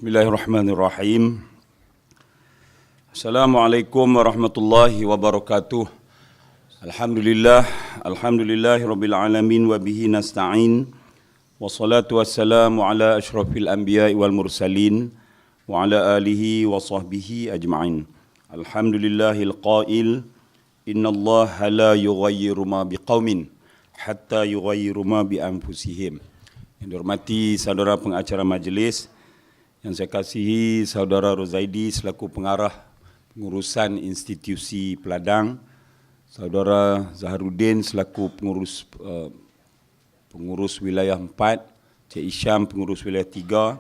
Bismillahirrahmanirrahim. Assalamualaikum warahmatullahi wabarakatuh. Alhamdulillahirabbil alamin wa bihi nasta'in. Wassalatu wassalamu ala asyrafil anbiya'i wal mursalin wa ala alihi wa sahbihi ajma'in. Alhamdulillahil qail innallaha la yughayyiru ma biqaumin hatta yughayyiru ma bi anfusihim. Yang dihormati saudara pengacara majlis, yang saya kasihi saudara Rozaidi selaku pengarah pengurusan institusi Peladang, saudara Zaharuddin selaku pengurus wilayah 4, Cik Isyam pengurus wilayah 3,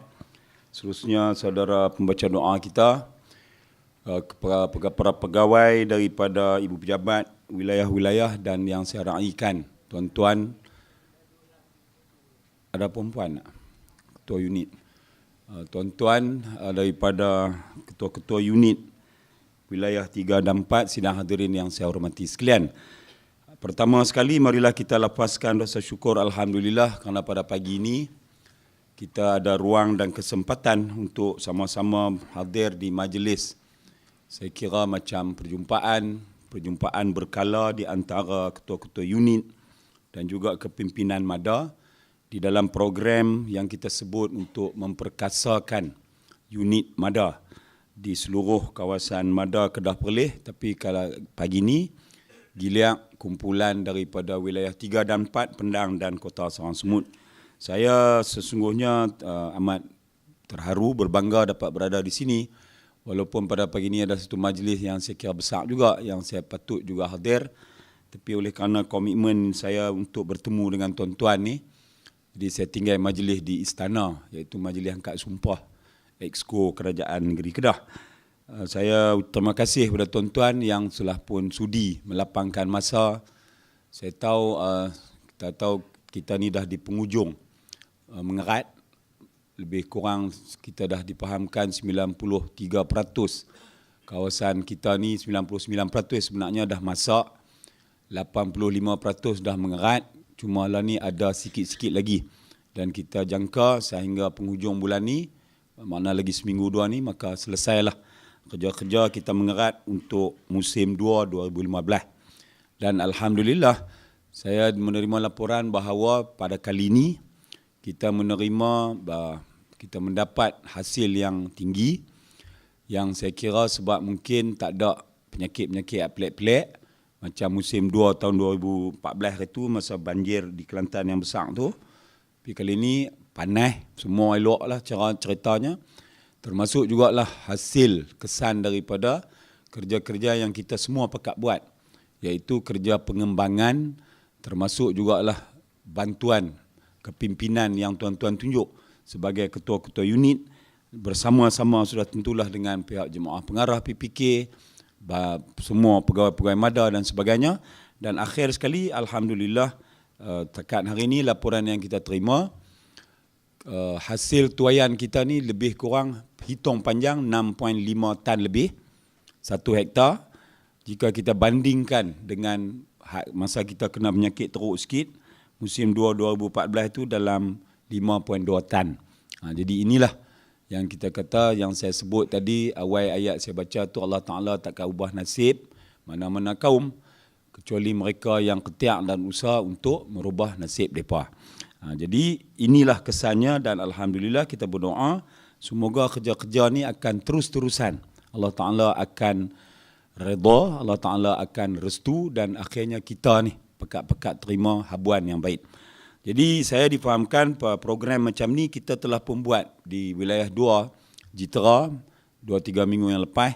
seterusnya saudara pembaca doa kita, para pegawai daripada ibu pejabat wilayah-wilayah dan yang saya raikan, tuan-tuan, ada perempuan ketua unit, tuan-tuan daripada ketua-ketua unit wilayah 3 dan 4, sidang hadirin yang saya hormati sekalian. Pertama sekali marilah kita lapaskan rasa syukur Alhamdulillah kerana pada pagi ini kita ada ruang dan kesempatan untuk sama-sama hadir di majlis. Saya kira macam perjumpaan berkala di antara ketua-ketua unit dan juga kepimpinan MADA di dalam program yang kita sebut untuk memperkasakan unit MADA di seluruh kawasan MADA Kedah Perlis. Tapi kalau pagi ini giliak kumpulan daripada wilayah 3 dan 4 Pendang dan Kota Sarang Semut. Saya sesungguhnya amat terharu, berbangga dapat berada di sini. Walaupun pada pagi ini ada satu majlis yang saya kira besar juga, yang saya patut juga hadir. Tapi oleh kerana komitmen saya untuk bertemu dengan tuan-tuan ni, jadi saya tinggal majlis di istana, iaitu majlis angkat sumpah Exco Kerajaan Negeri Kedah. Saya terima kasih kepada tuan-tuan yang telah pun sudi melapangkan masa. Saya tahu kita ni dah di penghujung mengerat. Lebih kurang kita dah dipahamkan 93% kawasan kita ni, 99% sebenarnya dah masak, 85% dah mengerat. Cuma lah ni ada sikit-sikit lagi. Dan kita jangka sehingga penghujung bulan ni, makna lagi seminggu dua ni, maka selesailah kerja-kerja kita mengerat untuk musim 2 2015. Dan Alhamdulillah, saya menerima laporan bahawa pada kali ini kita mendapat hasil yang tinggi, yang saya kira sebab mungkin tak ada penyakit-penyakit pelik-pelik macam musim 2 tahun 2014 itu, masa banjir di Kelantan yang besar tu. Tapi kali ini panas, semua elok lah cara ceritanya. Termasuk jugalah hasil kesan daripada kerja-kerja yang kita semua pakat buat, iaitu kerja pengembangan, termasuk jugalah bantuan kepimpinan yang tuan-tuan tunjuk sebagai ketua-ketua unit, bersama-sama sudah tentulah dengan pihak jemaah pengarah PPK, semua pegawai-pegawai MADA dan sebagainya. Dan akhir sekali, Alhamdulillah, takat hari ini laporan yang kita terima, hasil tuaian kita ni lebih kurang hitung panjang 6.5 tan lebih 1 hektar. Jika kita bandingkan dengan masa kita kena penyakit teruk sikit, musim 2 2014 itu dalam 5.2 tan. Jadi inilah yang kita kata, yang saya sebut tadi, awal ayat saya baca tu, Allah Ta'ala takkan ubah nasib mana-mana kaum kecuali mereka yang ketiak dan usaha untuk merubah nasib mereka. Jadi inilah kesannya, dan Alhamdulillah kita berdoa semoga kerja-kerja ni akan terus-terusan. Allah Ta'ala akan redha, Allah Ta'ala akan restu, dan akhirnya kita ni pekat-pekat terima habuan yang baik. Jadi saya difahamkan program macam ni kita telah pun buat di wilayah 2 Jitera 2-3 minggu yang lepas,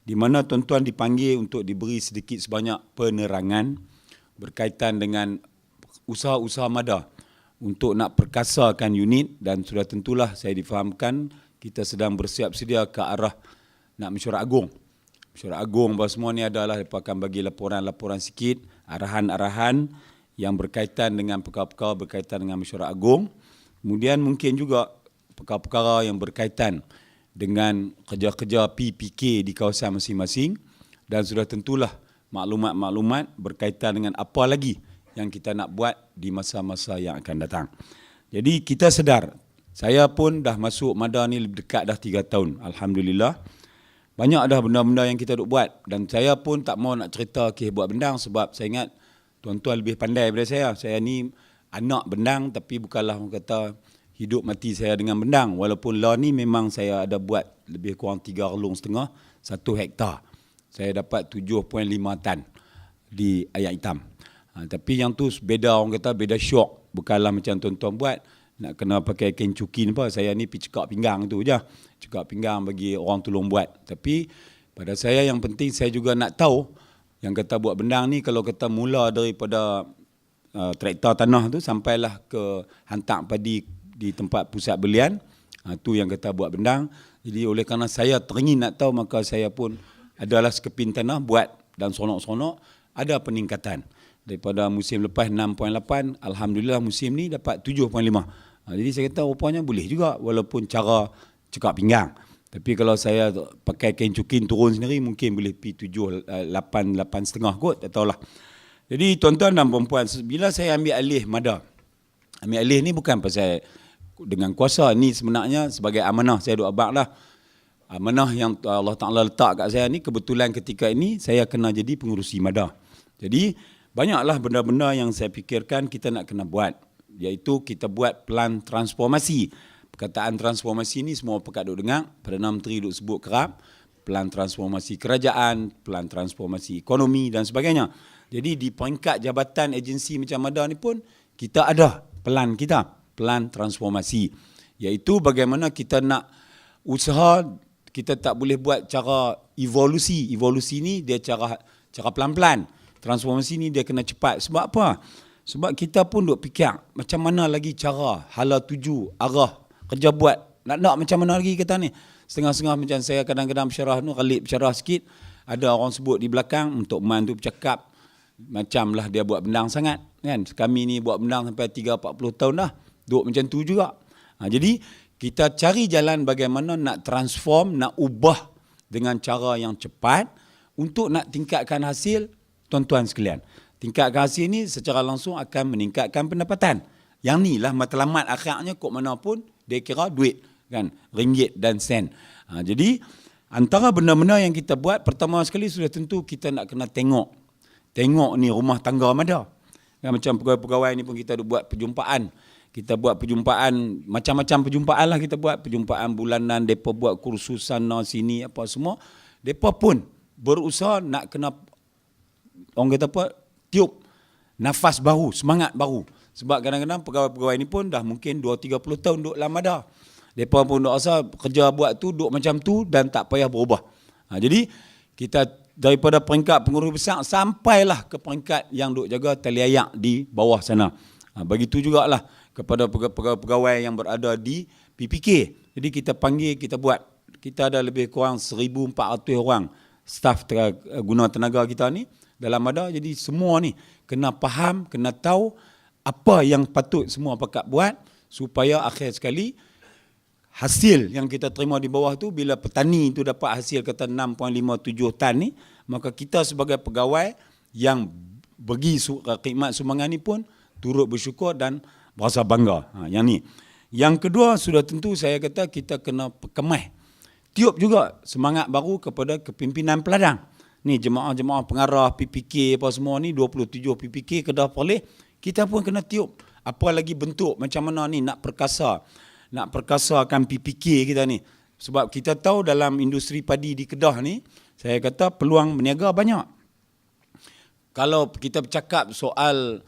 di mana tuan-tuan dipanggil untuk diberi sedikit sebanyak penerangan berkaitan dengan usaha-usaha MADA untuk nak perkasakan unit. Dan sudah tentulah saya difahamkan kita sedang bersiap sedia ke arah nak mesyuarat agung. Mesyuarat agung bahawa semua ni adalah mereka akan bagi laporan-laporan sikit, arahan-arahan yang berkaitan dengan perkara-perkara berkaitan dengan mesyuarat agung. Kemudian mungkin juga perkara-perkara yang berkaitan dengan kerja-kerja PPK di kawasan masing-masing. Dan sudah tentulah maklumat-maklumat berkaitan dengan apa lagi yang kita nak buat di masa-masa yang akan datang. Jadi kita sedar Saya pun dah masuk Mada ni lebih dekat dah 3 tahun. Alhamdulillah. Banyak dah benda-benda yang kita duk buat. Dan saya pun tak mau nak cerita kes buat bendang sebab saya ingat tuan-tuan lebih pandai daripada saya. Saya ni anak bendang tapi bukanlah orang kata hidup mati saya dengan bendang. Walaupun lah ni memang saya ada buat lebih kurang 3 relung setengah, 1 hektar. Saya dapat 7.5 tan di ayak hitam. Tapi yang tu beda, orang kata beda syok. Bukanlah macam tuan-tuan buat. Nak kena pakai kain cukin apa. Saya ni pergi cekak pinggang tu je. Cekak pinggang bagi orang tolong buat. Tapi pada saya yang penting saya juga nak tahu yang kata buat bendang ni kalau kata mula daripada traktor tanah tu sampailah ke hantar padi di tempat pusat belian. Tu yang kata buat bendang. Jadi oleh kerana saya teringin nak tahu maka saya pun adalah sekeping tanah buat dan seronok-seronok ada peningkatan. Daripada musim lepas 6.8, Alhamdulillah musim ni dapat 7.5. Jadi saya kata rupanya boleh juga walaupun cara cekak pinggang. Tapi kalau saya pakai kain cukin turun sendiri mungkin boleh pergi 7, 8,5 kot, tak tahulah. Jadi tuan-tuan dan perempuan, bila saya ambil alih Mada, ambil alih ni bukan pasal dengan kuasa, ni sebenarnya sebagai amanah saya duk abang lah. Amanah yang Allah Ta'ala letak kat saya ni, kebetulan ketika ini saya kena jadi pengurusi Mada. Jadi banyaklah benda-benda yang saya fikirkan kita nak kena buat. Iaitu kita buat pelan transformasi. Perkataan transformasi ni semua pekat duk dengar. Perdana Menteri duk sebut kerap. Pelan transformasi kerajaan, pelan transformasi ekonomi dan sebagainya. Jadi di peringkat jabatan agensi macam Mada ni pun kita ada pelan kita. Pelan transformasi. Iaitu bagaimana kita nak usaha, kita tak boleh buat cara evolusi. Evolusi ni dia cara pelan-pelan. Transformasi ni dia kena cepat. Sebab apa? Sebab kita pun duk fikir macam mana lagi cara, hala tuju, arah, kerja buat. Nak macam mana lagi kata ni. Setengah-setengah macam saya kadang-kadang bersyarah tu, khalid bersyarah sikit. Ada orang sebut di belakang untuk man tu bercakap. Macamlah dia buat bendang sangat. Kan? Kami ni buat bendang sampai 30-40 tahun dah. Duk macam tu juga. Jadi kita cari jalan bagaimana nak transform, nak ubah dengan cara yang cepat untuk nak tingkatkan hasil. Tuan-tuan sekalian, tingkatkan hasil ni secara langsung akan meningkatkan pendapatan. Yang ni lah matlamat akhirnya kok mana pun dia kira duit, kan, ringgit dan sen. Jadi antara benda-benda yang kita buat, pertama sekali sudah tentu kita nak kena tengok ni rumah tangga Mada. Kan, macam pegawai-pegawai ni pun kita ada buat perjumpaan. Kita buat perjumpaan, macam-macam perjumpaan lah kita buat. Perjumpaan bulanan, mereka buat kursus sana sini apa semua. Mereka pun berusaha nak kena, orang kata apa, tiup nafas baru, semangat baru. Sebab kadang-kadang pegawai-pegawai ni pun dah mungkin 2-30 tahun duduk dalam Mada. Mereka pun duduk rasa kerja buat tu, duduk macam tu dan tak payah berubah. Jadi kita daripada peringkat pengurus besar sampailah ke peringkat yang duduk jaga tali ayak di bawah sana. Begitu jugalah kepada pegawai yang berada di PPK. Jadi kita panggil, kita buat. Kita ada lebih kurang 1,400 orang staf guna tenaga kita ni dalam Mada. Jadi semua ni kena faham, kena tahu apa yang patut semua pakat buat supaya akhir sekali hasil yang kita terima di bawah tu, bila petani tu dapat hasil kata 6.57 tan ni, maka kita sebagai pegawai yang bagi khidmat sumbangan ni pun turut bersyukur dan berasa bangga. Yang ni. Yang kedua, sudah tentu saya kata kita kena kemah. Tiup juga semangat baru kepada kepimpinan peladang. Ni jemaah-jemaah pengarah PPK apa semua ni, 27 PPK Kedah Perlis, kita pun kena tiup. Apa lagi bentuk macam mana ni nak perkasakan PPK kita ni. Sebab kita tahu dalam industri padi di Kedah ni, saya kata peluang berniaga banyak. Kalau kita bercakap soal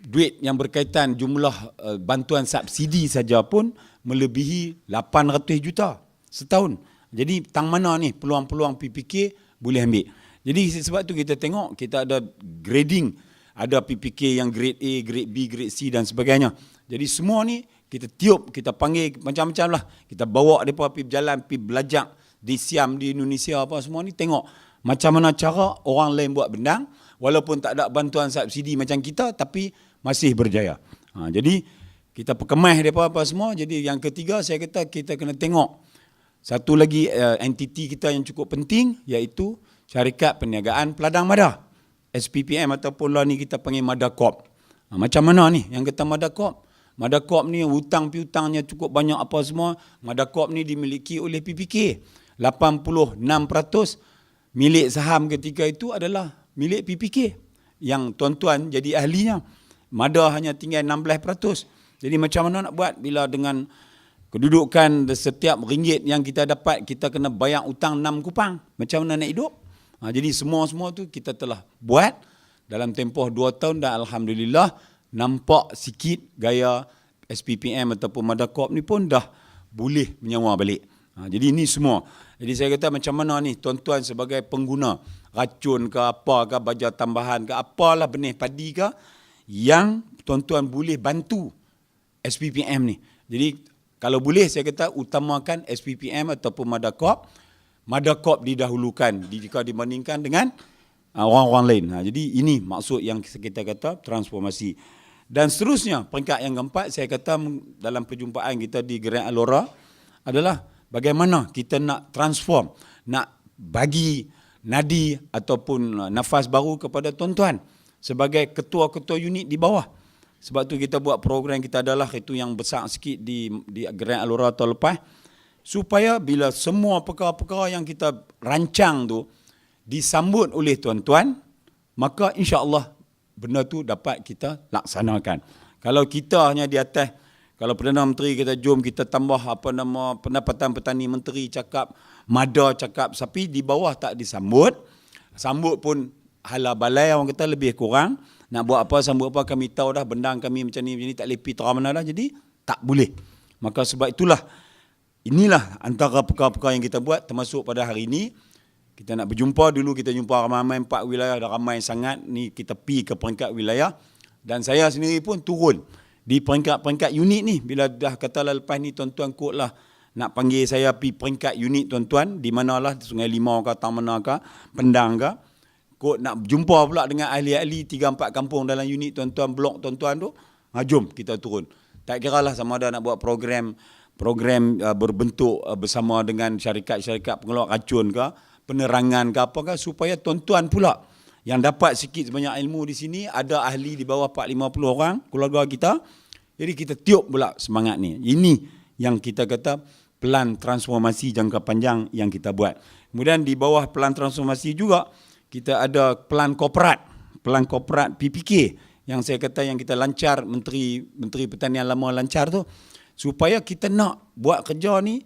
duit yang berkaitan jumlah bantuan subsidi saja pun melebihi 800 juta setahun. Jadi tang mana ni peluang-peluang PPK boleh ambil. Jadi sebab tu kita tengok kita ada grading, ada PPK yang grade A, grade B, grade C dan sebagainya. Jadi semua ni kita tiup, kita panggil macam-macam lah. Kita bawa mereka pergi berjalan, pergi belajar di Siam, di Indonesia apa semua ni, tengok macam mana cara orang lain buat bendang walaupun tak ada bantuan subsidi macam kita tapi masih berjaya. Jadi kita perkemah mereka apa semua. Jadi yang ketiga saya kata kita kena tengok satu lagi entiti kita yang cukup penting, iaitu Syarikat Perniagaan Peladang Mada, SPPM ataupun lah ni kita panggil Mada Corp. Macam mana ni yang kata Mada Corp? Madakop ni hutang piutangnya cukup banyak apa semua. Madakop ni dimiliki oleh PPK. 86% milik saham ketika itu adalah milik PPK yang tuan-tuan jadi ahlinya. Mada hanya tinggal 16%. Jadi macam mana nak buat bila dengan kedudukan setiap ringgit yang kita dapat, kita kena bayar hutang 6 kupang. Macam mana nak hidup? Jadi semua-semua tu kita telah buat dalam tempoh 2 tahun dan Alhamdulillah nampak sikit gaya SPPM ataupun Madakop ni pun dah boleh menyawa balik. Jadi ini semua. Jadi saya kata macam mana ni tuan-tuan sebagai pengguna racun ke apa ke, baja tambahan ke, apalah benih padi ke, yang tuan-tuan boleh bantu SPPM ni. Jadi kalau boleh saya kata utamakan SPPM ataupun Madakop. Madakop didahulukan jika dibandingkan dengan orang-orang lain. Jadi ini maksud yang kita kata transformasi. Dan seterusnya peringkat yang keempat saya kata dalam perjumpaan kita di Grand Alora adalah bagaimana kita nak transform, nak bagi nadi ataupun nafas baru kepada tuan-tuan sebagai ketua-ketua unit di bawah. Sebab tu kita buat program kita adalah itu yang besar sikit di Grand Alora tahun lepas, supaya bila semua perkara-perkara yang kita rancang tu disambut oleh tuan-tuan, maka insya-Allah benda tu dapat kita laksanakan. Kalau kita hanya di atas, kalau Perdana Menteri kita jom kita tambah pendapatan petani menteri cakap, Mada cakap, tapi di bawah tak disambut. Sambut pun hala balai orang kata lebih kurang. Nak buat apa, sambut apa, kami tahu dah bendang kami macam ni tak lepi terang mana dah. Jadi tak boleh. Maka sebab itulah, inilah antara perkara-perkara yang kita buat termasuk pada hari ini. Kita nak berjumpa dulu, kita jumpa ramai-ramai 4 wilayah, dah ramai sangat. Ni kita pi ke peringkat wilayah. Dan saya sendiri pun turun di peringkat-peringkat unit ni. Bila dah katalah lepas ni tuan-tuan kot lah nak panggil saya pi peringkat unit tuan-tuan. Di manalah, Sungai Limau ke, Tamana ke, Pendang ke. Kot nak jumpa pula dengan ahli-ahli 3-4 kampung dalam unit tuan-tuan, blok tuan-tuan tu. Jom kita turun. Tak kira lah sama ada nak buat program berbentuk bersama dengan syarikat-syarikat pengeluar racun ke, penerangan ke apa ke, supaya tuan-tuan pula yang dapat sikit sebanyak ilmu di sini, ada ahli di bawah 450 orang keluarga kita. Jadi kita tiup pula semangat ni. Ini yang kita kata pelan transformasi jangka panjang yang kita buat. Kemudian di bawah pelan transformasi juga kita ada pelan korporat PPK yang saya kata yang kita lancar, Menteri Pertanian lama lancar tu, supaya kita nak buat kerja ni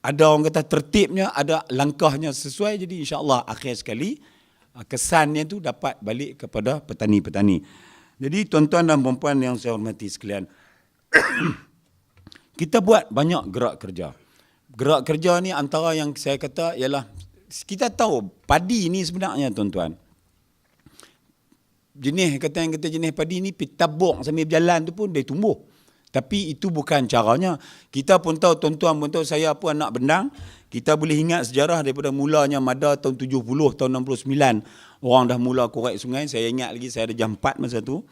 ada orang kata tertibnya, ada langkahnya sesuai. Jadi insya-Allah akhir sekali kesannya tu dapat balik kepada petani-petani. Jadi tuan-tuan dan puan-puan yang saya hormati sekalian, kita buat banyak gerak kerja. Gerak kerja ni antara yang saya kata ialah, kita tahu padi ni sebenarnya tuan-tuan, jenis padi ni tabung sambil berjalan tu pun dia tumbuh. Tapi itu bukan caranya. Kita pun tahu, tuan-tuan pun tahu, saya pun anak Bendang. Kita boleh ingat sejarah daripada mulanya Mada tahun 70, tahun 69. Orang dah mula korek sungai. Saya ingat lagi, saya ada jam 4 masa tu.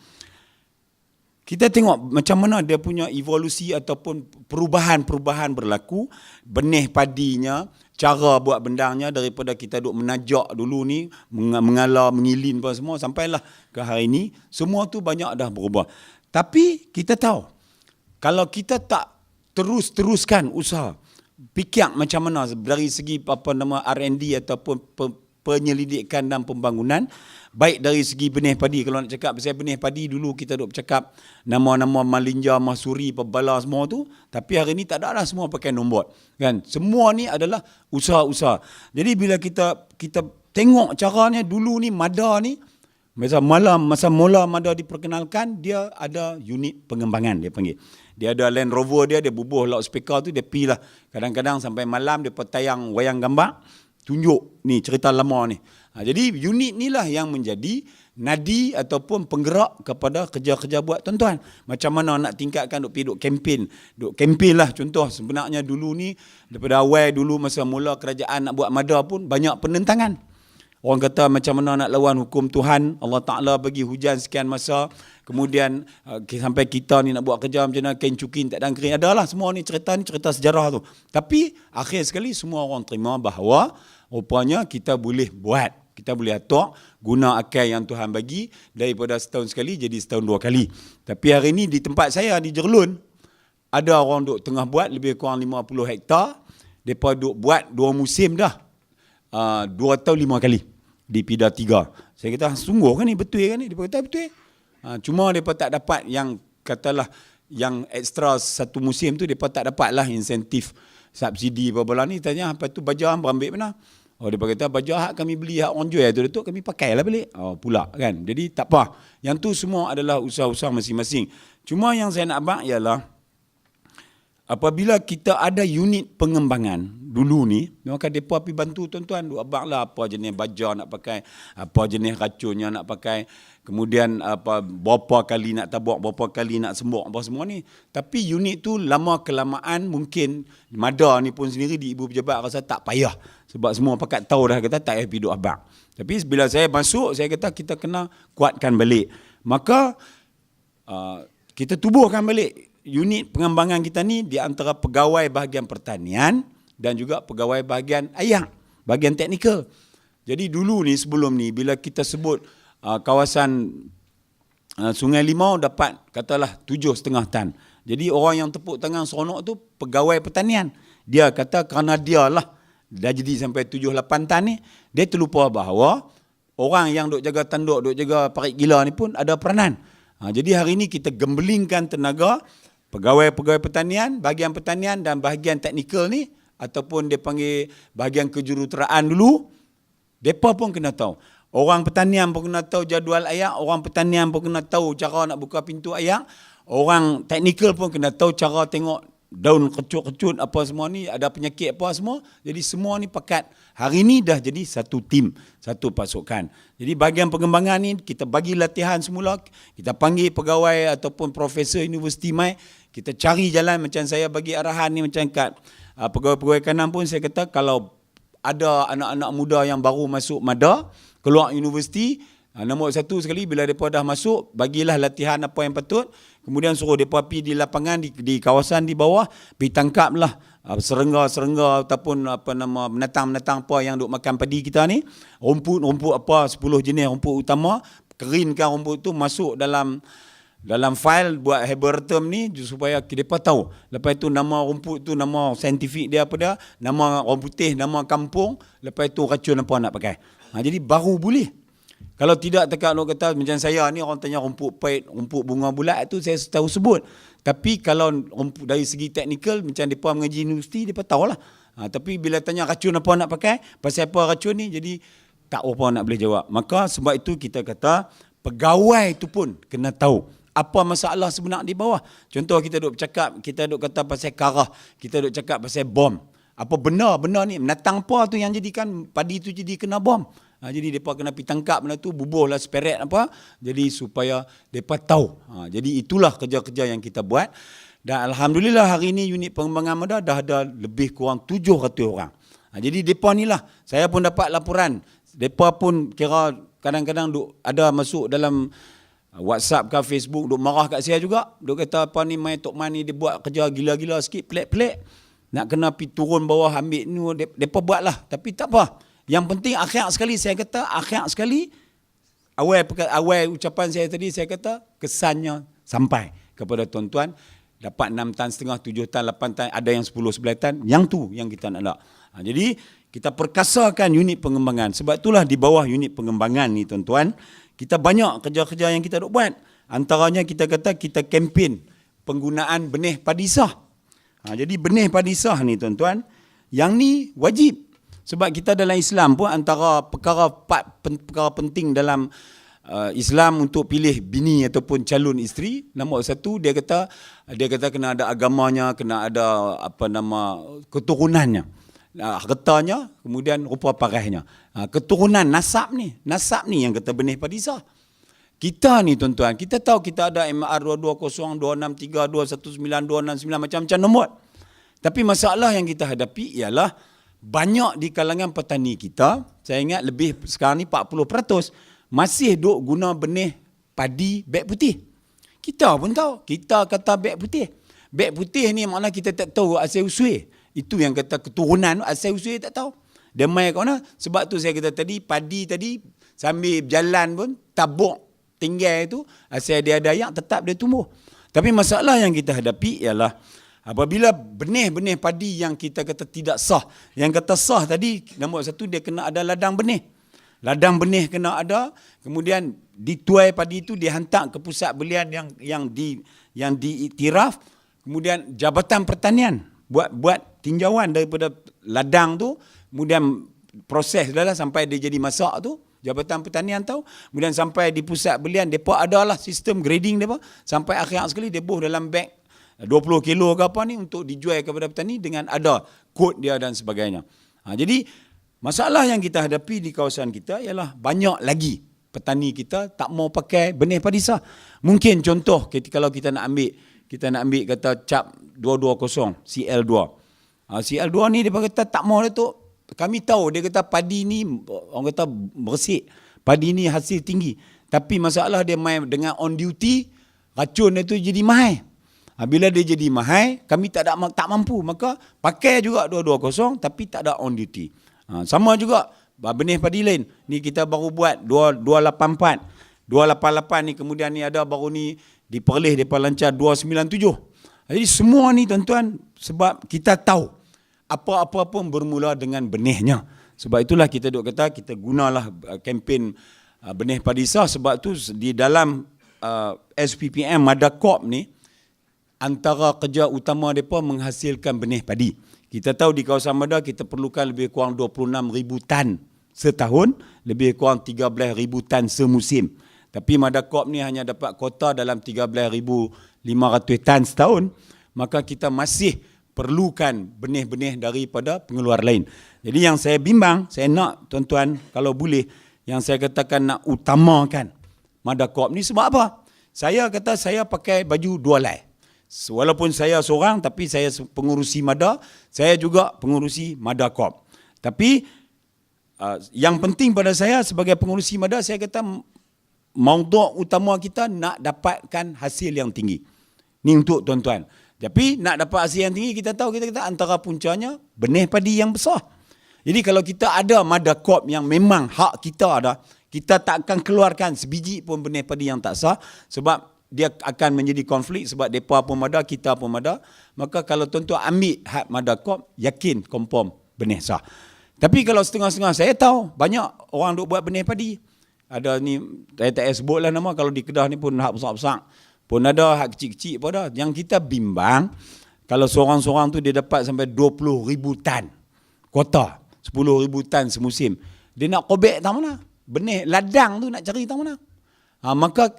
Kita tengok macam mana dia punya evolusi ataupun perubahan-perubahan berlaku. Benih padinya, cara buat bendangnya, daripada kita duk menajak dulu ni, mengalar, mengilin apa semua, sampailah ke hari ini, semua tu banyak dah berubah. Tapi kita tahu, kalau kita tak teruskan usaha, fikir macam mana dari segi R&D ataupun penyelidikan dan pembangunan, baik dari segi benih padi. Kalau nak cakap pasal benih padi, dulu kita duk bercakap nama-nama Malinja, Masuri, Pebala semua tu, tapi hari ni tak ada lah, semua pakai nombor. Kan? Semua ni adalah usaha-usaha. Jadi bila kita tengok caranya dulu ni, Mada ni, masa mula Mada diperkenalkan, dia ada unit pengembangan dia panggil. Dia ada Land Rover dia bubuh loudspeaker tu, dia pergi lah. Kadang-kadang sampai malam dia petayang wayang gambar, tunjuk ni cerita lama ni. Jadi unit ni lah yang menjadi nadi ataupun penggerak kepada kerja-kerja buat tuan-tuan. Macam mana nak tingkatkan, duk kempen lah. Contoh sebenarnya dulu ni, daripada awal dulu masa mula kerajaan nak buat Mada pun banyak penentangan. Orang kata macam mana nak lawan hukum Tuhan, Allah Ta'ala bagi hujan sekian masa, kemudian sampai kita ni nak buat kerja macam mana, kain cukin tak ada kering, adalah semua ni cerita sejarah tu. Tapi akhir sekali semua orang terima bahawa rupanya kita boleh buat Kita boleh atur guna akal yang Tuhan bagi daripada setahun sekali jadi setahun 2 kali. Tapi hari ni di tempat saya di Jerlun, ada orang duk tengah buat lebih kurang 50 hektar. Mereka duk buat 2 musim dah. 2 atau 5 kali di Pida 3. Saya kata, sungguh kan ni? Betul kan ni? Dia kata, betul. Cuma mereka tak dapat yang katalah yang ekstra satu musim tu, mereka tak dapat lah insentif subsidi apa-apa ni. Tanya, apa tu baju hang berambil mana? Oh, dia kata, baju hak kami beli, hak orang jual tu, Datuk, kami pakailah balik. Oh, pula kan. Jadi tak apa. Yang tu semua adalah usaha-usaha masing-masing. Cuma yang saya nak abang ialah, apabila kita ada unit pengembangan dulu ni, maka mereka pergi bantu tuan-tuan, duk abang lah apa jenis baja nak pakai, apa jenis racunnya nak pakai, kemudian apa berapa kali nak tabuk, berapa kali nak sembuk, apa semua ni. Tapi unit tu lama kelamaan mungkin Mada ni pun sendiri di ibu pejabat rasa tak payah. Sebab semua pakat tahu dah, kata tak payah pergi duk abang. Tapi bila saya masuk, saya kata kita kena kuatkan balik. Maka kita tubuhkan balik unit pengembangan kita ni di antara pegawai bahagian pertanian dan juga pegawai bahagian ayak, bahagian teknikal. Jadi dulu ni, sebelum ni, bila kita sebut kawasan Sungai Limau dapat katalah 7,5 tan. Jadi orang yang tepuk tangan seronok tu pegawai pertanian. Dia kata kerana dia lah dah jadi sampai 7-8 tan ni, dia terlupa bahawa orang yang duk jaga tanduk, duk jaga parit gila ni pun ada peranan. Jadi hari ni kita gembelingkan tenaga pegawai-pegawai pertanian, bahagian pertanian dan bahagian teknikal ni, ataupun dia panggil bahagian kejuruteraan dulu, mereka pun kena tahu. Orang pertanian pun kena tahu jadual ayak, orang pertanian pun kena tahu cara nak buka pintu ayak, orang teknikal pun kena tahu cara tengok daun kecut-kecut apa semua ni, ada penyakit apa semua. Jadi semua ni pakat. Hari ni dah jadi satu tim, satu pasukan. Jadi bahagian pengembangan ni kita bagi latihan semula, kita panggil pegawai ataupun profesor universiti mai, kita cari jalan macam saya bagi arahan ni macam kat pegawai-pegawai kanan pun saya kata kalau ada anak-anak muda yang baru masuk Mada, keluar universiti, nombor satu sekali bila mereka dah masuk, bagilah latihan apa yang patut. Kemudian suruh mereka pergi di lapangan, di kawasan di bawah, pergi tangkaplah serangga-serangga ataupun apa nama binatang-binatang apa yang duk makan padi kita ni. Rumput-rumput apa, 10 jenis rumput utama, kerinkan rumput tu masuk dalam file buat herbarium ni supaya mereka tahu. Lepas itu nama rumput tu, nama saintifik dia apa dia, nama orang putih, nama kampung, lepas itu racun apa nak pakai. Jadi baru boleh. Kalau tidak tekak nak kata macam saya ni, orang tanya rumput pahit, rumput bunga bulat tu saya tahu sebut. Tapi kalau rumput dari segi teknikal macam depa mengaji universiti, depa tahulah. Tapi bila tanya racun apa nak pakai, pasal apa racun ni, jadi tak apa nak boleh jawab. Maka sebab itu kita kata pegawai tu pun kena tahu apa masalah sebenar di bawah. Contoh kita duk bercakap, kita duk kata pasal karah, kita duk cakap pasal bom. Apa benar-benar ni, menatang apa tu yang jadikan padi tu jadi kena bom. Jadi mereka kena pergi tangkap benda tu, bubuhlah speret apa. Jadi supaya mereka tahu. Jadi itulah kerja-kerja yang kita buat. Dan Alhamdulillah hari ini unit pengembangan Mada dah ada lebih kurang 700 orang. Jadi mereka ni lah, saya pun dapat laporan. Mereka pun kira kadang-kadang ada masuk dalam WhatsApp ke Facebook, duk marah kat saya juga. Duk kata apa ni, mai Tok Man ni dia buat kerja gila-gila sikit, pelik-pelik. Nak kena pergi turun bawah ambil ni, mereka buat lah. Tapi tak apa. Yang penting akhir sekali, saya kata akhir sekali, awal ucapan saya tadi, saya kata kesannya sampai kepada tuan-tuan. Dapat 6 tan setengah, 7 tan, 8 tan, ada yang 10-11 tan. Yang tu yang kita nak. Jadi kita perkasakan unit pengembangan. Sebab itulah di bawah unit pengembangan ni tuan-tuan, kita banyak kerja-kerja yang kita nak buat. Antaranya kita kata kita kempen penggunaan benih padi sah. Jadi benih padi sah ni tuan-tuan, yang ni wajib. Sebab kita dalam Islam pun antara perkara penting dalam Islam untuk pilih bini ataupun calon isteri, nombor satu dia kata kena ada agamanya, kena ada apa nama keturunannya, hartanya, kemudian rupa parahnya. Keturunan nasab ni yang kata benih padi sah. Kita ni tuan-tuan, kita tahu kita ada MR 220, 263, 219, 269 macam-macam nombor. Tapi masalah yang kita hadapi ialah banyak di kalangan petani kita, saya ingat lebih sekarang ni 40%, masih duk guna benih padi beg putih. Kita pun tahu, kita kata beg putih. Beg putih ni makna kita tak tahu asal usul. Itu yang kata keturunan asal usul tak tahu. Dia mai kat mana? Sebab tu saya kata tadi, padi tadi sambil berjalan pun tabuk tinggal itu, asal dia ada ayak tetap dia tumbuh. Tapi masalah yang kita hadapi ialah apabila benih-benih padi yang kita kata tidak sah, yang kata sah tadi, nombor satu dia kena ada ladang benih. Ladang benih kena ada, kemudian dituai padi itu dihantar ke pusat belian yang diiktiraf, kemudian Jabatan Pertanian buat tinjauan daripada ladang tu, kemudian proses dah sampai dia jadi masak tu, Jabatan Pertanian tahu, kemudian sampai di pusat belian, mereka adalah sistem grading mereka, sampai akhir sekali dia buh dalam beg 20 kilo ke apa ni untuk dijual kepada petani dengan ada kod dia dan sebagainya. Jadi masalah yang kita hadapi di kawasan kita ialah banyak lagi petani kita tak mau pakai benih padi sah. Mungkin contoh kalau kita nak ambil kata cap 220 CL2. CL2 ni dia kata tak mau Datuk. Kami tahu dia kata padi ni orang kata bersih. Padi ni hasil tinggi. Tapi masalah dia main dengan on duty, racun itu jadi mahal. Bila dia jadi mahal, kami tak mampu. Maka pakai juga 220 tapi tak ada on duty. Sama juga benih padi lain. Ni kita baru buat 284. 288 ni kemudian ni ada baru ni diperlih daripada lancar 297. Jadi semua ni tuan-tuan sebab kita tahu apa-apa pun bermula dengan benihnya. Sebab itulah kita duk kata kita gunalah kempen benih padi sah. Sebab tu di dalam SPPM Madakop ni antara kerja utama mereka menghasilkan benih padi. Kita tahu di kawasan Mada kita perlukan lebih kurang 26,000 tan setahun, lebih kurang 13,000 tan semusim. Tapi Madakop ni hanya dapat kuota dalam 13,500 tan setahun, maka kita masih perlukan benih-benih daripada pengeluar lain. Jadi yang saya bimbang, saya nak tuan-tuan kalau boleh, yang saya katakan nak utamakan Madakop ni sebab apa? Saya kata saya pakai baju dua lai. Walaupun saya seorang tapi saya pengurusi Mada, saya juga pengurusi Madakop. Tapi yang penting pada saya sebagai pengurusi Mada, saya kata maudhu' utama kita nak dapatkan hasil yang tinggi. Ni untuk tuan-tuan. Tapi nak dapat hasil yang tinggi, kita tahu kita antara puncanya benih padi yang besar. Jadi kalau kita ada Madakop yang memang hak kita ada, kita tak akan keluarkan sebiji pun benih padi yang tak sah, sebab dia akan menjadi konflik sebab mereka pun Mada, kita pun Mada. Maka kalau tuan-tuan ambil hak Madakop, yakin confirm benih sah. Tapi kalau setengah-setengah, saya tahu banyak orang duk buat benih padi. Ada ni, saya tak sebut lah nama, kalau di Kedah ni pun hak besar-besar. Pun ada, hak kecil-kecil pun ada. Yang kita bimbang, kalau seorang-seorang tu dia dapat sampai 20,000 tan kuota, 10,000 tan semusim. Dia nak kobek tak mana? Benih ladang tu nak cari tak mana? Maka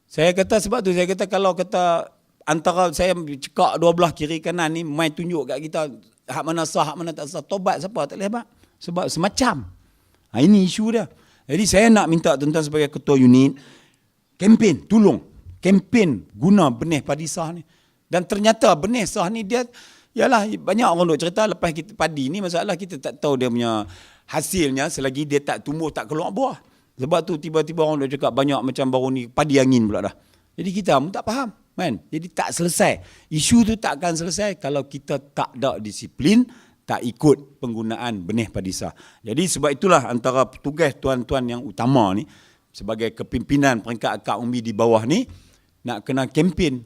saya kata, sebab tu saya kata kalau kata antara saya cekak dua belah kiri kanan ni, main tunjuk kat kita hak mana sah, hak mana tak sah, tobat siapa tak boleh hebat. Sebab semacam. Ini isu dia. Jadi saya nak minta tuan-tuan sebagai ketua unit, kempen, tolong. Kempen guna benih padi sah ni. Dan ternyata benih sah ni dia, yalah banyak orang duk cerita lepas kita padi ni, masalah kita tak tahu dia punya hasilnya selagi dia tak tumbuh, tak keluar buah. Sebab tu tiba-tiba orang duk cakap banyak macam baru ni padi angin pula dah. Jadi kita pun tak faham. Kan? Jadi tak selesai. Isu tu tak akan selesai kalau kita tak ada disiplin, tak ikut penggunaan benih padi sah. Jadi sebab itulah antara tugas tuan-tuan yang utama ni sebagai kepimpinan peringkat akar umbi di bawah ni, nak kena kempen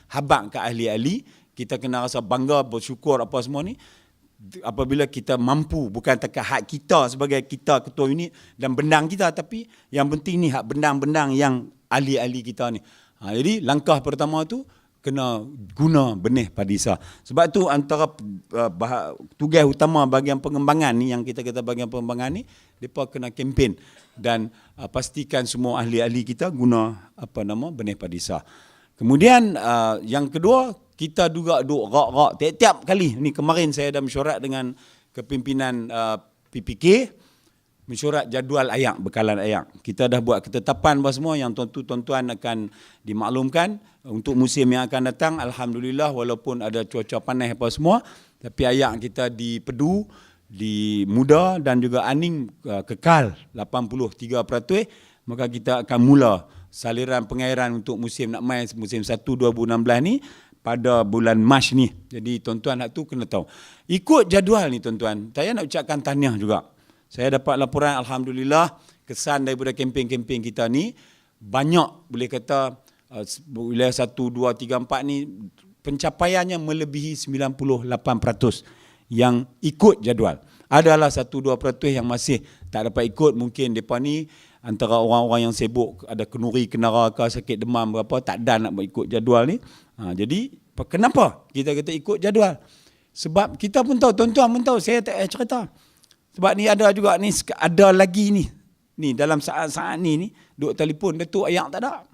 habaq ke ahli-ahli. Kita kena rasa bangga, bersyukur apa semua ni apabila kita mampu, bukan takat hak kita sebagai kita ketua unit dan bendang kita, tapi yang penting ni hak bendang-bendang yang ahli-ahli kita ni. Jadi langkah pertama tu kena guna benih padi sah. Sebab tu antara tugas utama bahagian pengembangan ni, yang kita kata bahagian pengembangan ni, mereka kena kempen dan pastikan semua ahli-ahli kita guna benih padi sah. Kemudian yang kedua, kita juga duk rak-rak tiap-tiap kali. Ni kemarin saya dah mesyuarat dengan kepimpinan PPK, mesyuarat jadual ayak, bekalan ayak. Kita dah buat ketetapan apa semua yang tuan-tuan akan dimaklumkan untuk musim yang akan datang. Alhamdulillah, walaupun ada cuaca panas apa semua, tapi ayak kita di Pedu, di Muda dan juga Aning kekal 83%, maka kita akan mula saliran pengairan untuk musim nak mai musim 1 2016 ni pada bulan Mac ni. Jadi tuan-tuan nak tu kena tahu. Ikut jadual ni tuan-tuan. Saya nak ucapkan tahniah juga. Saya dapat laporan alhamdulillah kesan daripada kempen-kempen kita ni banyak boleh kata wilayah 1 2 3 4 ni pencapaiannya melebihi 98% yang ikut jadual. Adalah 1-2% yang masih tak dapat ikut, mungkin depa ni antara orang-orang yang sibuk, ada kenuri, kenara ke, sakit demam berapa, tak dan nak ikut jadual ni. Jadi kenapa kita kata ikut jadual? Sebab kita pun tahu, tuan-tuan pun tahu, saya tak cerita. Sebab ni ada juga ni, ada lagi ni. Ni dalam saat-saat ni duk telefon Datuk ayak tak ada.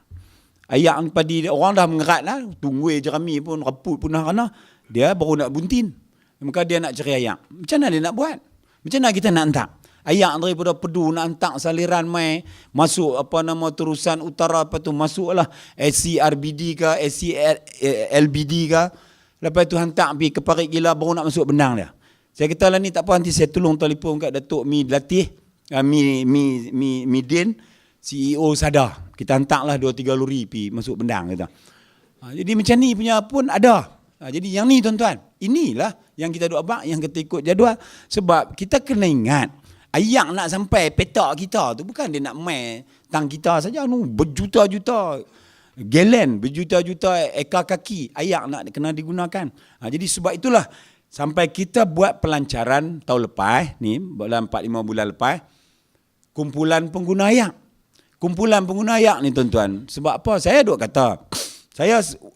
Ayak ni padi orang dah mengerat lah, tunggu jerami pun reput punah kerana dia baru nak buntin. Maka dia nak cari ayak. Macam mana dia nak buat? Macam mana kita nak hantar? Ayak daripada Pedu nak hantar saliran mai masuk apa nama terusan utara, apa tu masuklah SCRBD ke SCLBD ke. Lepas tu hantar pergi ke Parit Gila baru nak masuk benang dia. Saya kata lah ni tak apa, nanti saya tolong telefon kat Datuk Mi Latih, Mi Din, CEO Sada. Kita hantarlah 2-3 lori pergi masuk benang kata. Jadi macam ni punya pun ada. Jadi yang ni tuan-tuan, inilah yang kita duk abang, yang kita ikut jadual. Sebab kita kena ingat, ayak nak sampai petak kita tu bukan dia nak main tang kita saja, berjuta-juta galen, berjuta-juta ekar kaki ayak nak kena digunakan. Jadi sebab itulah sampai kita buat pelancaran tahun lepas ni, dalam 4-5 bulan lepas, kumpulan pengguna ayak. Kumpulan pengguna ayak ni tuan-tuan, sebab apa? Saya duk kata,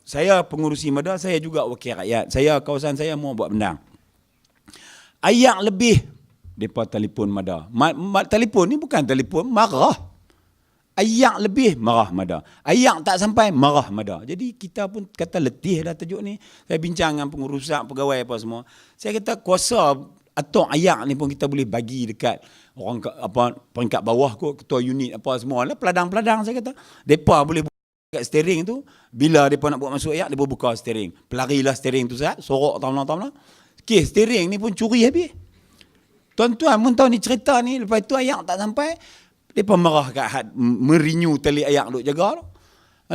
saya pengurusi Mada, saya juga wakil rakyat. Saya kawasan saya mau buat bendang. Ayak lebih depa telefon Mada. Telefon ni bukan telefon marah. Ayak lebih marah Mada. Ayak tak sampai marah Mada. Jadi kita pun kata letih dah tajuk ni. Saya bincang dengan pengurusan, pegawai apa semua. Saya kata kuasa atau ayak ni pun kita boleh bagi dekat orang apa peringkat bawah kot, ketua unit apa semua lah, peladang-peladang saya kata. Depa boleh kat steering tu, bila mereka nak buat masuk ayak, mereka buka steering. Pelarilah steering tu saat, sorok tamlah-tamlah. Okay, steering ni pun curi habis. Tuan-tuan pun tahu ni cerita ni, lepas tu ayak tak sampai, mereka marah kat had, merenew tali ayak duk jaga tu.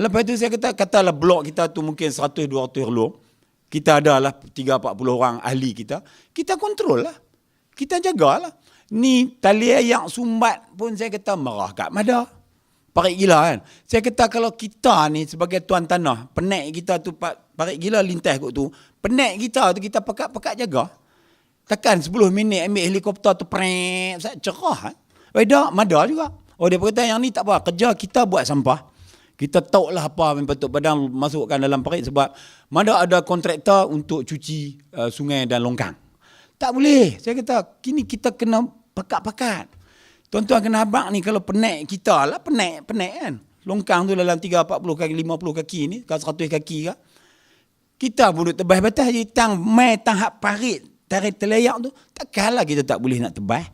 Lepas tu saya katalah blok kita tu mungkin 100-200 relung. Kita adalah 30-40 orang ahli kita. Kita kontrol lah. Kita jagalah. Ni tali ayak sumbat pun saya kata marah kat Mada. Parit Gila kan. Saya kata kalau kita ni sebagai tuan tanah, penek kita tu Parit Gila lintas kot tu, penek kita tu kita pekat-pekat jaga. Takkan 10 minit ambil helikopter tu prek, cerah kan. Beda Mada juga. Oh dia berkata yang ni tak apa, kerja kita buat sampah. Kita tahu lah apa yang patut badan masukkan dalam parit sebab Mada ada kontraktor untuk cuci sungai dan longkang. Tak boleh. Saya kata kini kita kena pekat-pekat. Tuan-tuan kena abang ni kalau penek kita lah, penek kan. Longkang tu dalam 30-40 kaki, 50 kaki ni, kalau 100 kaki ke. Kita pun duduk tebas batas je, mai tahap parit, tarik telayak tu, takkanlah kita tak boleh nak tebas.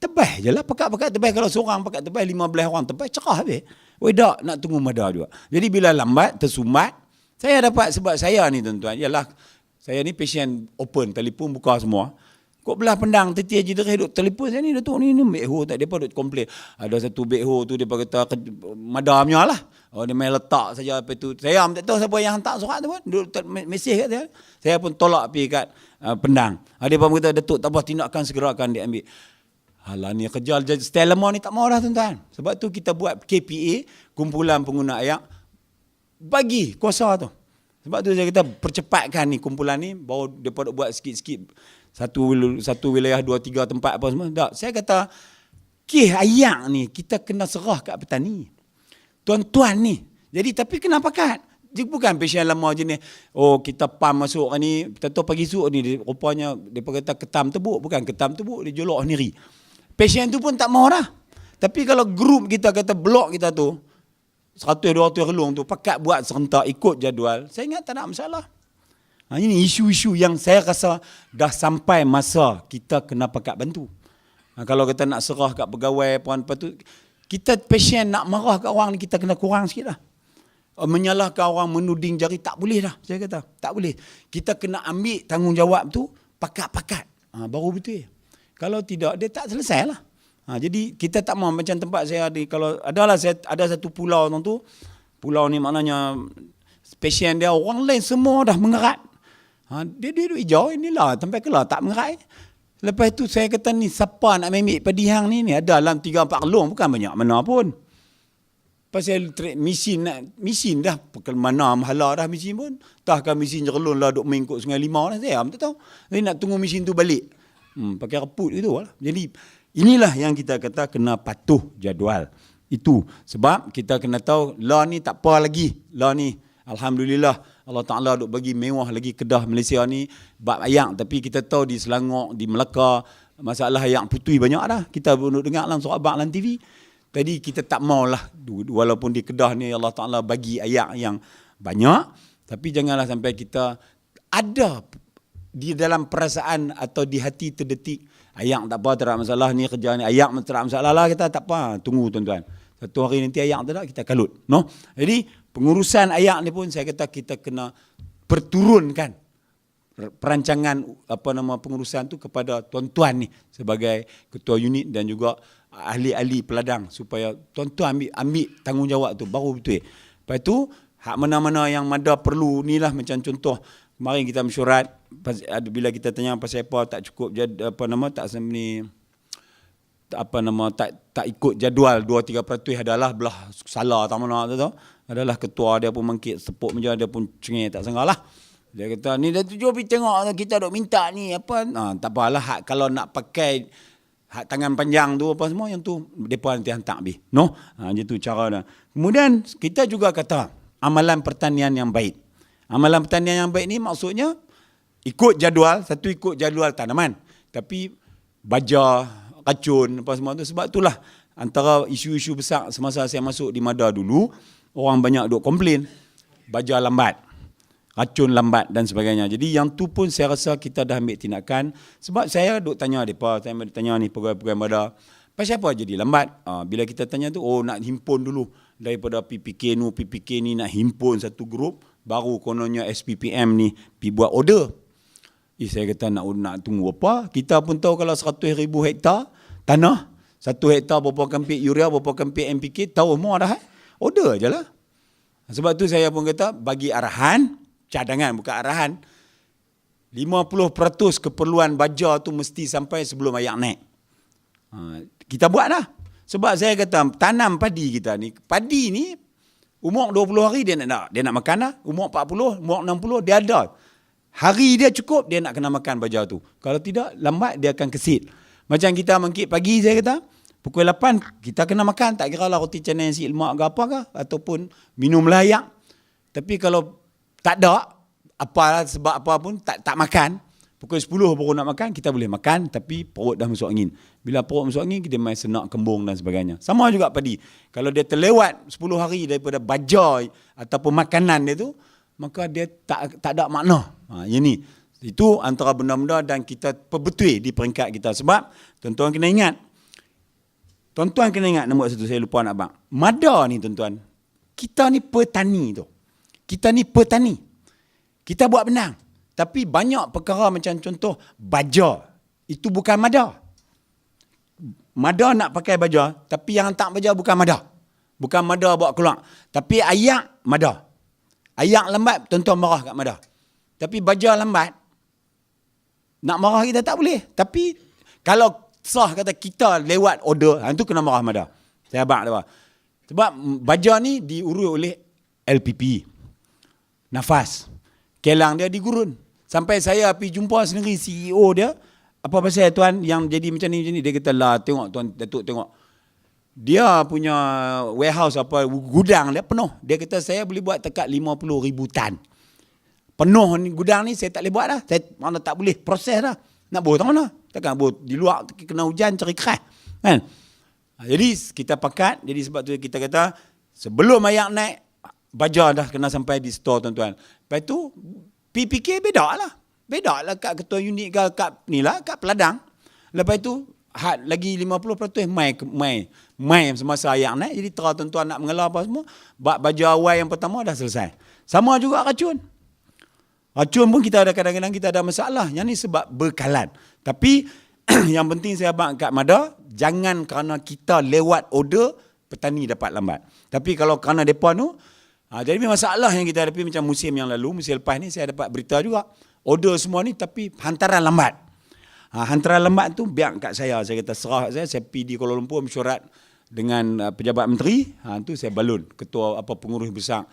Tebas je lah, pekat-pekat tebas. Kalau seorang pekat tebas, 15 orang tebas, cerah habis. Tak nak tunggu Mada juga. Jadi bila lambat, tersumbat, saya dapat sebab saya ni tuan-tuan, ialah saya ni patient open, telefon buka semua. Kok belah pendang tetia je dia duk telefon saya ni Datuk ni bekho tak depa duk komplain. Ada satu bekho tu depa kata Mada punya lah. Oh dia main letak saja apa tu. Saya tak tahu siapa yang hantar surat tu pun. Duk mesej kat saya. Saya pun tolak pergi kat pendang. Depa kata Datuk tak apa, tindakan segera akan diambil. Alah ni kerja style lama ni tak mau dah tuan-tuan. Sebab tu kita buat KPA, kumpulan pengguna ayak, bagi kuasa tu. Sebab tu saya kata percepatkan ni kumpulan ni, baru depa buat sikit-sikit. Satu wilayah 2-3 tempat apa semua. Tak, saya kata ayak ni kita kena serah kat petani. Tuan-tuan ni. Jadi tapi kena pakat. Dia bukan pasien lama jenis kita pam masuk ni, kita tahu pagi esok ni rupanya depa kata ketam tebuk, bukan ketam tebuk, dia jolok sendiri. Pasien tu pun tak mau dah. Tapi kalau grup kita kata blok kita tu 100-200 relung tu pakat buat serentak ikut jadual, saya ingat tak ada masalah. Ini isu-isu yang saya rasa dah sampai masa kita kena pakat bantu. Kalau kita nak serah kat pegawai apa tu, kita pasien nak marah kat orang ni kita kena kurang sikit lah. Menyalahkan orang, menuding jari, tak boleh dah. Saya kata, tak boleh. Kita kena ambil tanggungjawab tu pakat-pakat. Baru betul. Kalau tidak, dia tak selesai lah. Jadi kita tak mau macam tempat saya ada. Kalau adalah saya ada satu pulau tu, pulau ni maknanya Pasien dia, orang lain semua dah mengerat. Dia duduk hijau, inilah sampai kelah tak mengerat. Lepas tu saya kata ni, siapa nak ambil padi hang ni? Ni ada dalam 3-4 kelong, bukan banyak mana pun. Pasal mesin dah, mana mahala dah mesin pun. Tahkah mesin jerlun lah, duk main kot Sungai Limau dah, saya tak tahu. Jadi nak tunggu mesin tu balik. Pakai reput gitu lah. Jadi inilah yang kita kata kena patuh jadual. Itu sebab kita kena tahu law ni tak apa lagi. Law ni alhamdulillah Allah Ta'ala duk bagi mewah lagi Kedah Malaysia ni bab ayak. Tapi kita tahu di Selangor, di Melaka, masalah ayak putui banyak dah. Kita pun duk dengar dalam surat dalam TV. Tadi kita tak maulah, walaupun di Kedah ni Allah Ta'ala bagi ayak yang banyak, tapi janganlah sampai kita ada di dalam perasaan atau di hati terdetik, ayak tak apa, tak ada masalah ni kerja ni, ayak tak ada masalah lah, kita tak apa, tunggu tuan-tuan. Satu hari nanti ayak tak ada, kita kalut. No? Jadi pengurusan ayak ni pun saya kata kita kena perturunkan perancangan pengurusan tu kepada tuan-tuan ni sebagai ketua unit dan juga ahli-ahli peladang supaya tuan-tuan ambil tanggungjawab tu baru betul. Lepas tu hak mana-mana yang mada perlu ni lah, macam contoh kemarin kita mesyuarat bila kita tanya pasal apa tak cukup tak ikut jadual 2-3% adalah belah salah tak mana tu adalah ketua dia pun mangkit sepuk meja dia pun cengih tak sanggalah. Dia kata ni dah tujuh pergi tengok kita dok minta ni apa. Tak apalah hak kalau nak pakai hak tangan panjang tu apa semua yang tu depa nanti hantar habis. No? Gitu cara dah. Kemudian kita juga kata amalan pertanian yang baik. Amalan pertanian yang baik ni maksudnya ikut jadual, satu ikut jadual tanaman. Tapi baja, racun apa semua tu sebab itulah antara isu-isu besar semasa saya masuk di Mada dulu, orang banyak duk komplain baja lambat, racun lambat dan sebagainya. Jadi yang tu pun saya rasa kita dah ambil tindakan. Sebab saya duk tanya mereka, saya duk tanya ni pegawai-pegawai Mada, pasal apa jadi lambat? Bila kita tanya tu, nak himpun dulu daripada PPK ni nak himpun satu grup, baru kononnya SPPM ni pergi buat order. Saya kata nak tunggu apa? Kita pun tahu kalau 100,000 hektar tanah, 1 hektar berapa kampik urea, berapa kampik NPK, tahu semua dah. Order je lah. Sebab tu saya pun kata bagi arahan, cadangan bukan arahan, 50% keperluan baja tu mesti sampai sebelum ayak naik. Kita buat dah. Sebab saya kata tanam padi kita ni, padi ni umur 20 hari dia nak makan dah. Umur 40, umur 60 dia ada. Hari dia cukup dia nak kena makan baja tu. Kalau tidak lambat dia akan kesit. Macam kita mangkit pagi saya kata, pukul 8 kita kena makan, tak kira lah roti canai nasi lemak ke apa ke ataupun minum layak. Tapi kalau tak ada apalah sebab apa pun tak makan, pukul 10 baru nak makan, kita boleh makan tapi perut dah masuk angin. Bila perut masuk angin, kita main senak kembung dan sebagainya. Sama juga padi. Kalau dia terlewat 10 hari daripada baja ataupun makanan dia tu, maka dia tak ada makna. Yang ni. Itu antara benda-benda dan kita perbetul di peringkat kita. Sebab tuan-tuan kena ingat. Nombor satu saya lupa nak bang. Mada ni tuan-tuan, kita ni petani tu. Kita ni petani. Kita buat benang. Tapi banyak perkara macam contoh baja. Itu bukan Mada. Mada nak pakai baja, tapi yang hantar baja bukan Mada. Bukan Mada bawa keluar. Tapi ayak Mada. Ayak lambat, tuan-tuan marah kat Mada. Tapi baja lambat, nak marah kita tak boleh. Tapi kalau sah kata kita lewat order, itu kena marah Mada. Saya abang dia. Sebab baja ni diurus oleh LPP. Nafas. Kelang dia digurun. Sampai saya pergi jumpa sendiri CEO dia. Apa pasal tuan yang jadi macam ni. Dia kata lah, tengok tuan Datuk tengok. Dia punya warehouse gudang dia penuh. Dia kata saya boleh buat dekat 50,000 tan. Penuh ni gudang ni saya tak boleh buat dah. Saya mana tak boleh proses dah. Nak bawa tak mana? Takkan bawa di luar kena hujan cari keras. Kan? Jadi kita pakat. Jadi sebab tu kita kata sebelum ayak naik, baja dah kena sampai di store tuan-tuan. Lepas tu PPK beda lah kat ketua unit ke kat ni lah kat peladang. Lepas tu lagi 50% mai semasa ayak naik. Jadi terang tuan-tuan nak mengalah apa semua, baja awal yang pertama dah selesai. Sama juga racun. Racun pun kita ada kadang-kadang kita ada masalah. Yang ni sebab berkalan. Tapi yang penting saya abang kat Mada, jangan kerana kita lewat order petani dapat lambat. Tapi kalau kerana depa tu Jadi masalah yang kita hadapi macam musim yang lalu, musim lepas ni saya dapat berita juga. Order semua ni tapi hantaran lambat. Hantaran lambat tu biar kat saya kata serah saya pergi di Kuala Lumpur mesyuarat dengan pejabat menteri, tu saya balun ketua pengurus besar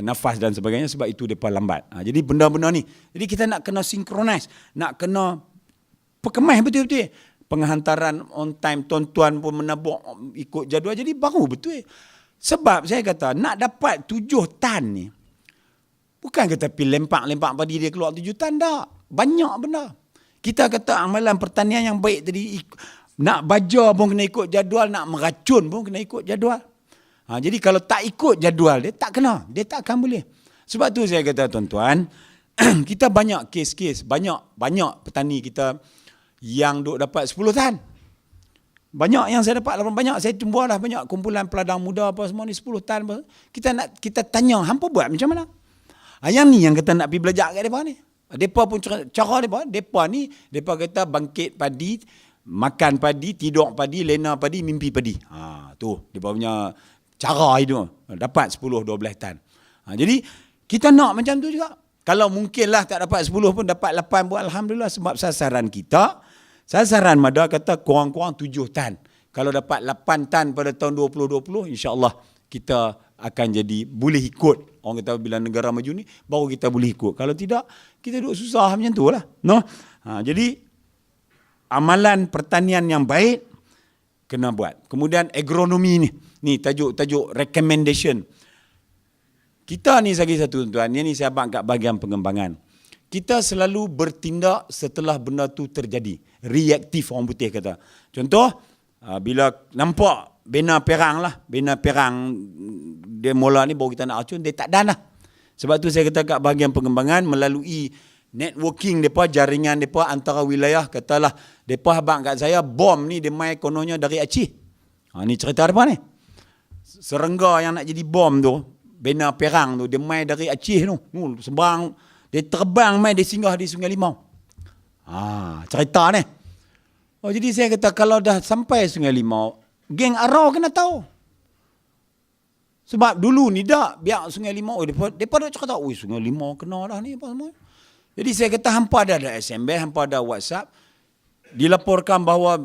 nafas dan sebagainya sebab itu depa lambat. Jadi benda-benda ni. Jadi kita nak kena synchronize, nak kena perkemas betul-betul. Penghantaran on time, tuan-tuan pun menabuk ikut jadual jadi baru betul. Sebab saya kata nak dapat 7 tan ni bukan kata pergi lempak-lempak padi dia keluar 7 tan dah. Banyak benda. Kita kata amalan pertanian yang baik tadi, nak baja pun kena ikut jadual, nak meracun pun kena ikut jadual. Jadi kalau tak ikut jadual, dia tak kena. Dia tak akan boleh. Sebab tu saya kata tuan-tuan, kita banyak kes-kes, banyak petani kita yang duk dapat 10 tan. Banyak yang saya dapat, banyak saya jumpa dah banyak kumpulan peladang muda apa semua ni 10 tan. Kita tanya, hampa buat macam mana? Yang ni yang kita nak pergi belajar kat mereka ni. Mereka pun cara mereka ni, mereka kata bangkit padi, makan padi, tidur padi, lena padi, mimpi padi. Tu, mereka punya cara itu. Dapat 10-12 tan. Jadi, kita nak macam tu juga. Kalau mungkinlah tak dapat 10 pun, dapat 8 pun, Alhamdulillah. Sebab sasaran kita, sasaran Mada kata kurang-kurang 7 tan. Kalau dapat 8 tan pada tahun 2020, insya-Allah kita akan jadi boleh ikut. Orang kata bila negara maju ni baru kita boleh ikut. Kalau tidak, kita duduk susah macam tu lah. No? Jadi amalan pertanian yang baik kena buat. Kemudian agronomi ni. Ni tajuk recommendation. Kita ni lagi satu tuan, ni saya abang kat bahagian pengembangan. Kita selalu bertindak setelah benda tu terjadi. Reaktif orang putih kata. Contoh, bila nampak bena perang dia mula ni baru kita nak racun, dia tak dan lah. Sebab tu saya kata kat bahagian pengembangan melalui networking mereka, jaringan mereka antara wilayah, katalah mereka abang kat saya, bom ni dia main kononnya dari Aceh. Ni cerita apa ni? Serengga yang nak jadi bom tu, bena perang tu, dia main dari Aceh tu. Seberang. Dia terbang main, dia singgah di Sungai Limau. Cerita ni. Jadi saya kata kalau dah sampai Sungai Limau, geng Arau kena tahu. Sebab dulu ni dah, biar Sungai Limau, mereka dah cakap, Sungai Limau kena dah ni apa semua. Jadi saya kata hampa ada SMS, hampa ada WhatsApp, dilaporkan bahawa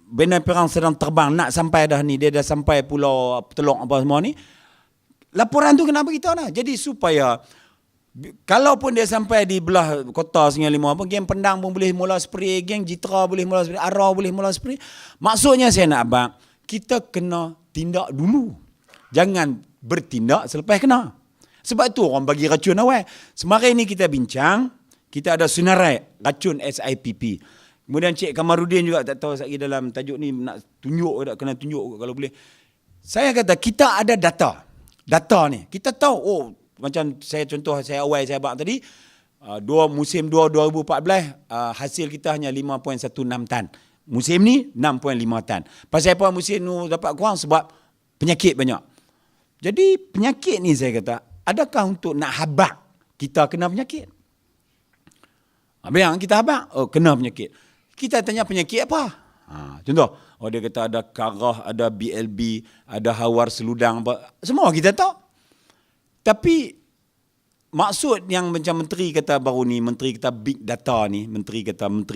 bena perang sedang terbang, nak sampai dah ni, dia dah sampai Pulau Teluk apa semua ni. Laporan tu kena beritahu dah. Jadi supaya kalaupun dia sampai di belah kota Sungai Limau apa, geng Pendang pun boleh mula spray, geng Jitra boleh mula spray, Arau boleh mula spray. Maksudnya saya nak abang, kita kena tindak dulu. Jangan bertindak selepas kena. Sebab tu orang bagi racun awal. Semarai ni kita bincang, kita ada sunarai racun SIPP. Kemudian Cik Kamarudin juga tak tahu lagi dalam tajuk ni nak tunjuk tak, kena tunjuk kalau boleh. Saya kata kita ada data. Data ni. Kita tahu, macam saya contoh saya awal saya abang tadi, musim 2014 hasil kita hanya 5.16 tan. Musim ni 6.5 tan. Pasal apa musim ni dapat kurang? Sebab penyakit banyak. Jadi penyakit ni saya kata, adakah untuk nak habak kita kena penyakit? Yang kita habak, kena penyakit. Kita tanya penyakit apa? Contoh, dia kata ada karah, ada BLB, ada hawar seludang, apa. Semua kita tahu. Tapi maksud yang macam menteri kata baru ni, menteri kata big data ni, menteri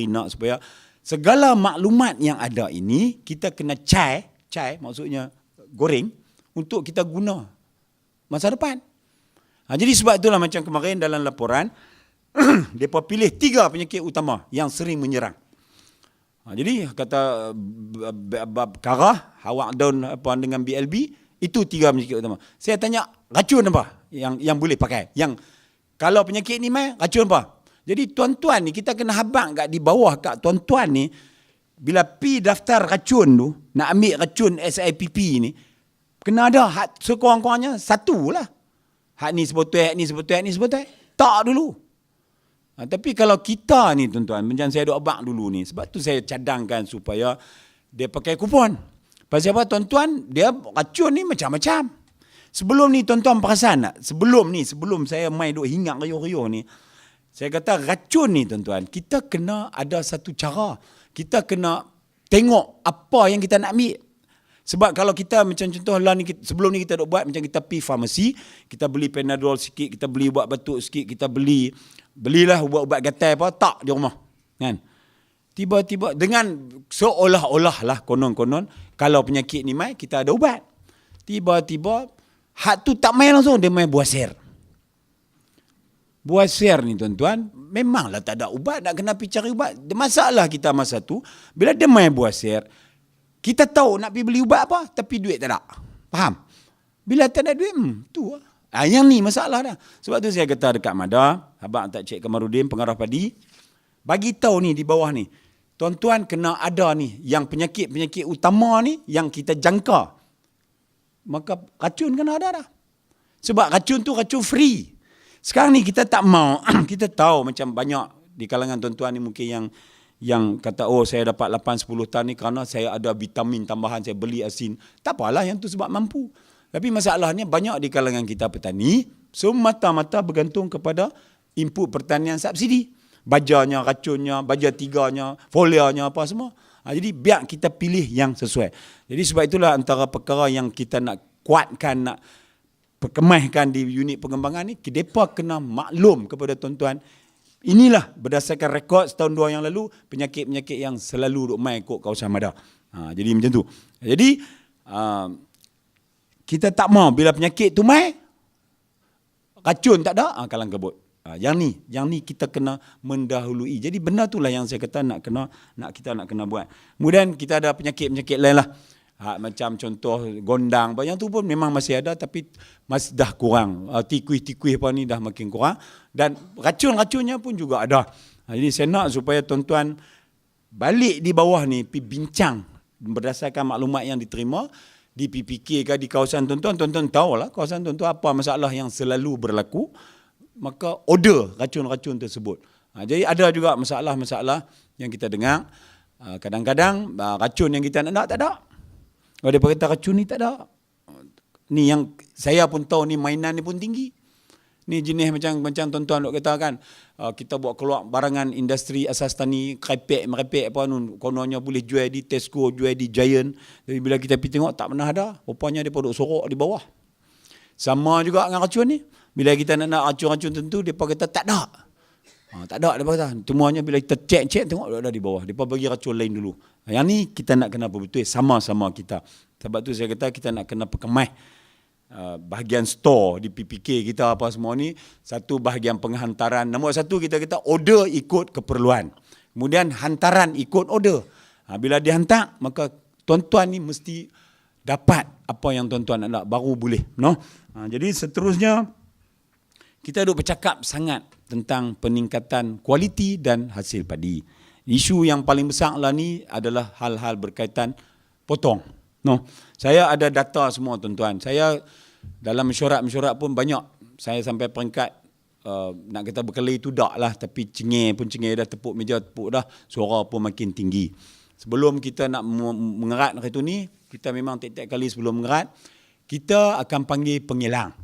nak supaya segala maklumat yang ada ini kita kena cai maksudnya goreng untuk kita guna masa depan. Jadi sebab itulah macam kemarin dalam laporan mereka pilih 3 penyakit utama yang sering menyerang. Jadi kata karah, hawak daun apa dengan BLB, itu 3 penyakit utama. Saya tanya racun apa yang boleh pakai? Yang kalau penyakit ni mai racun apa? Jadi tuan-tuan ni kita kena habang kat di bawah kat tuan-tuan ni, bila pi daftar racun tu, nak ambil racun SIPP ni, kena ada hak sekurang-kurangnya 1 lah. Hak ni sebotol, hak ni sebotol, hak ni sebotol. Tak dulu. Tapi kalau kita ni tuan-tuan, macam saya duk abang dulu ni, sebab tu saya cadangkan supaya dia pakai kupon. Pasal apa tuan-tuan, dia racun ni macam-macam. Sebelum ni tuan-tuan perasan tak? Sebelum saya main duk hingat riuh-riuh ni, saya kata racun ni tuan-tuan, kita kena ada satu cara. Kita kena tengok apa yang kita nak ambil. Sebab kalau kita macam contoh lah ni, sebelum ni kita duk buat macam kita pergi farmasi, kita beli Panadol sikit, kita beli ubat batuk sikit, kita belilah ubat-ubat gatal apa, tak di rumah. Kan? Tiba-tiba dengan seolah-olah lah konon-konon kalau penyakit ni mai kita ada ubat. Tiba-tiba hak tu tak main langsung, dia main buah ser. Buah ser ni tuan-tuan, memanglah tak ada ubat, nak kena pergi cari ubat. Masalah kita masa tu, bila dia main buah ser, kita tahu nak pergi beli ubat apa, tapi duit tak ada. Faham? Bila tak ada duit, tu lah. Yang ni masalah dah. Sebab tu saya kata dekat Mada, abang tak Cik Kamarudin, pengarah padi, bagi tahu ni di bawah ni, tuan-tuan kena ada ni, yang penyakit-penyakit utama ni, yang kita jangka. Maka racun kena ada dah. Sebab racun tu racun free. Sekarang ni kita tak mau, kita tahu macam banyak di kalangan tuan-tuan ni mungkin yang kata, oh saya dapat 8-10 tan ni kerana saya ada vitamin tambahan, saya beli asin. Tak apalah, yang tu sebab mampu. Tapi masalahnya banyak di kalangan kita petani, semata-mata bergantung kepada input pertanian subsidi. Bajanya, racunnya, baja tiganya, folianya, apa semua. Jadi biar kita pilih yang sesuai. Jadi sebab itulah antara perkara yang kita nak kuatkan, nak perkemahkan di unit pengembangan ni, mereka kena maklum kepada tuan-tuan. Inilah berdasarkan rekod setahun dua yang lalu, penyakit-penyakit yang selalu duk main kot kawasan Mada. Jadi macam tu. Jadi kita tak mau bila penyakit tu main, racun tak ada, kalang kabut. Yang ni kita kena mendahului. Jadi benda itulah yang saya kata kita nak kena buat. Kemudian kita ada penyakit-penyakit lain lah. Macam contoh gondang, yang tu pun memang masih ada tapi masih dah kurang. Tikuih-tikuih apa ni dah makin kurang. Dan racun-racunnya pun juga ada. Jadi saya nak supaya tuan-tuan balik di bawah ni, pergi bincang berdasarkan maklumat yang diterima di PPK ke di kawasan tuan-tuan. Tuan-tuan tahulah kawasan tuan-tuan apa masalah yang selalu berlaku. Maka order racun-racun tersebut. Jadi ada juga masalah-masalah yang kita dengar. Kadang-kadang racun yang kita nak tak ada. Kalau dia kata racun ni tak ada. Ni yang saya pun tahu ni mainan ni pun tinggi. Ni jenis macam tuan-tuan duk kata kan, kita buat keluar barangan industri asas tani, merepek apa nun, kononnya boleh jual di Tesco, jual di Giant. Tapi bila kita pergi tengok tak pernah ada. Rupanya dia duk sorok di bawah. Sama juga dengan racun ni. Bila kita nak racun-racun tentu, mereka kata tak ada. Tak ada, mereka kata. Semuanya bila kita cek tengok ada di bawah. Mereka bagi racun lain dulu. Yang ni kita nak kena betul sama-sama kita. Sebab tu saya kata kita nak kena perkemah bahagian store di PPK kita apa semua ni. Satu bahagian penghantaran. Nombor satu kita kata order ikut keperluan. Kemudian hantaran ikut order. Bila dihantar, maka tuan-tuan ni mesti dapat apa yang tuan-tuan nak baru boleh. No? Jadi seterusnya, kita duk bercakap sangat tentang peningkatan kualiti dan hasil padi. Isu yang paling besar lah ni adalah hal-hal berkaitan potong. No, saya ada data semua tuan-tuan. Saya dalam mesyuarat pun banyak. Saya sampai peringkat nak kata berkelahi tu dak lah. Tapi cengih dah, tepuk meja tepuk dah. Suara pun makin tinggi. Sebelum kita nak mengerat hari tu ni, kita memang tiap-tiap kali sebelum mengerat, kita akan panggil pengilang.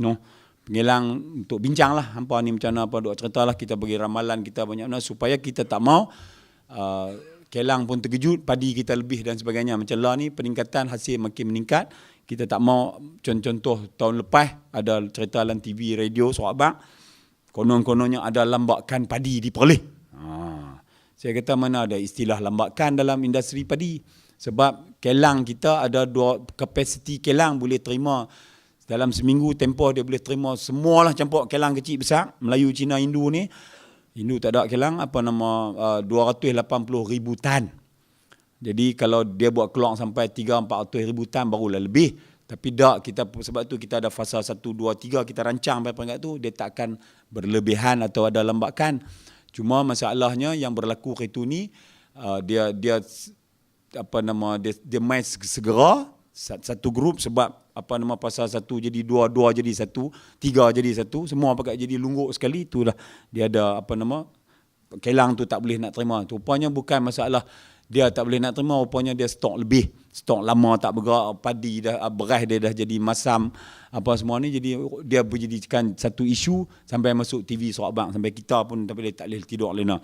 No, pengilang untuk bincang lah hampa ni macam mana, apa duk cerita lah, kita bagi ramalan kita banyak mana supaya kita tak mau kelang pun terkejut, padi kita lebih dan sebagainya. Macam lah ni peningkatan hasil makin meningkat. Kita tak mau contoh tahun lepas ada cerita dalam TV, radio, surat abang, konon-kononnya ada lambakan padi di Perlis. Saya kata mana ada istilah lambakan dalam industri padi. Sebab kelang kita ada dua kapasiti kelang boleh terima. Dalam seminggu tempoh dia boleh terima semualah campur kelang kecil besar. Melayu, Cina, Hindu ni. Hindu tak ada kelang, 280,000 tan. Jadi kalau dia buat keluar sampai 300-400,000 tan barulah lebih. Tapi tak, sebab tu kita ada fasa 1, 2, 3 kita rancang sampai peringkat tu, dia takkan berlebihan atau ada lambakan. Cuma masalahnya yang berlaku hari tu ni, dia main segera satu grup sebab pasal satu jadi dua jadi satu, tiga jadi satu, semua pakai jadi lungguk sekali. Itulah dia ada kelang tu tak boleh nak terima. Rupanya bukan masalah dia tak boleh nak terima, rupanya dia stok lebih, stok lama tak bergerak, padi dah, beras dia dah jadi masam apa semua ni. Jadi dia menjadikan satu isu sampai masuk TV surat abang, sampai kita pun tak boleh tidur lena.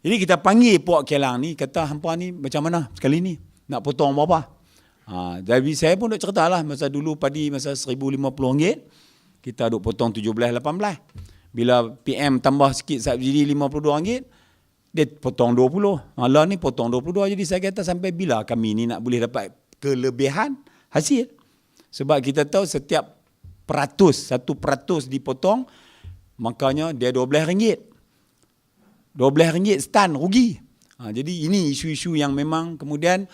Jadi kita panggil puak kelang ni, kata hampa ni macam mana sekali ni nak potong berapa? Jadi saya pun duk cerita lah, masa dulu padi masa RM1,050, kita duk potong 17-18. Bila PM tambah sikit subsidi RM52, dia potong 20. Lah ni potong 22. Jadi saya kata sampai bila kami ni nak boleh dapat kelebihan hasil. Sebab kita tahu setiap 1% dipotong, makanya dia RM12. RM12 setan rugi. Jadi ini isu-isu yang memang kemudian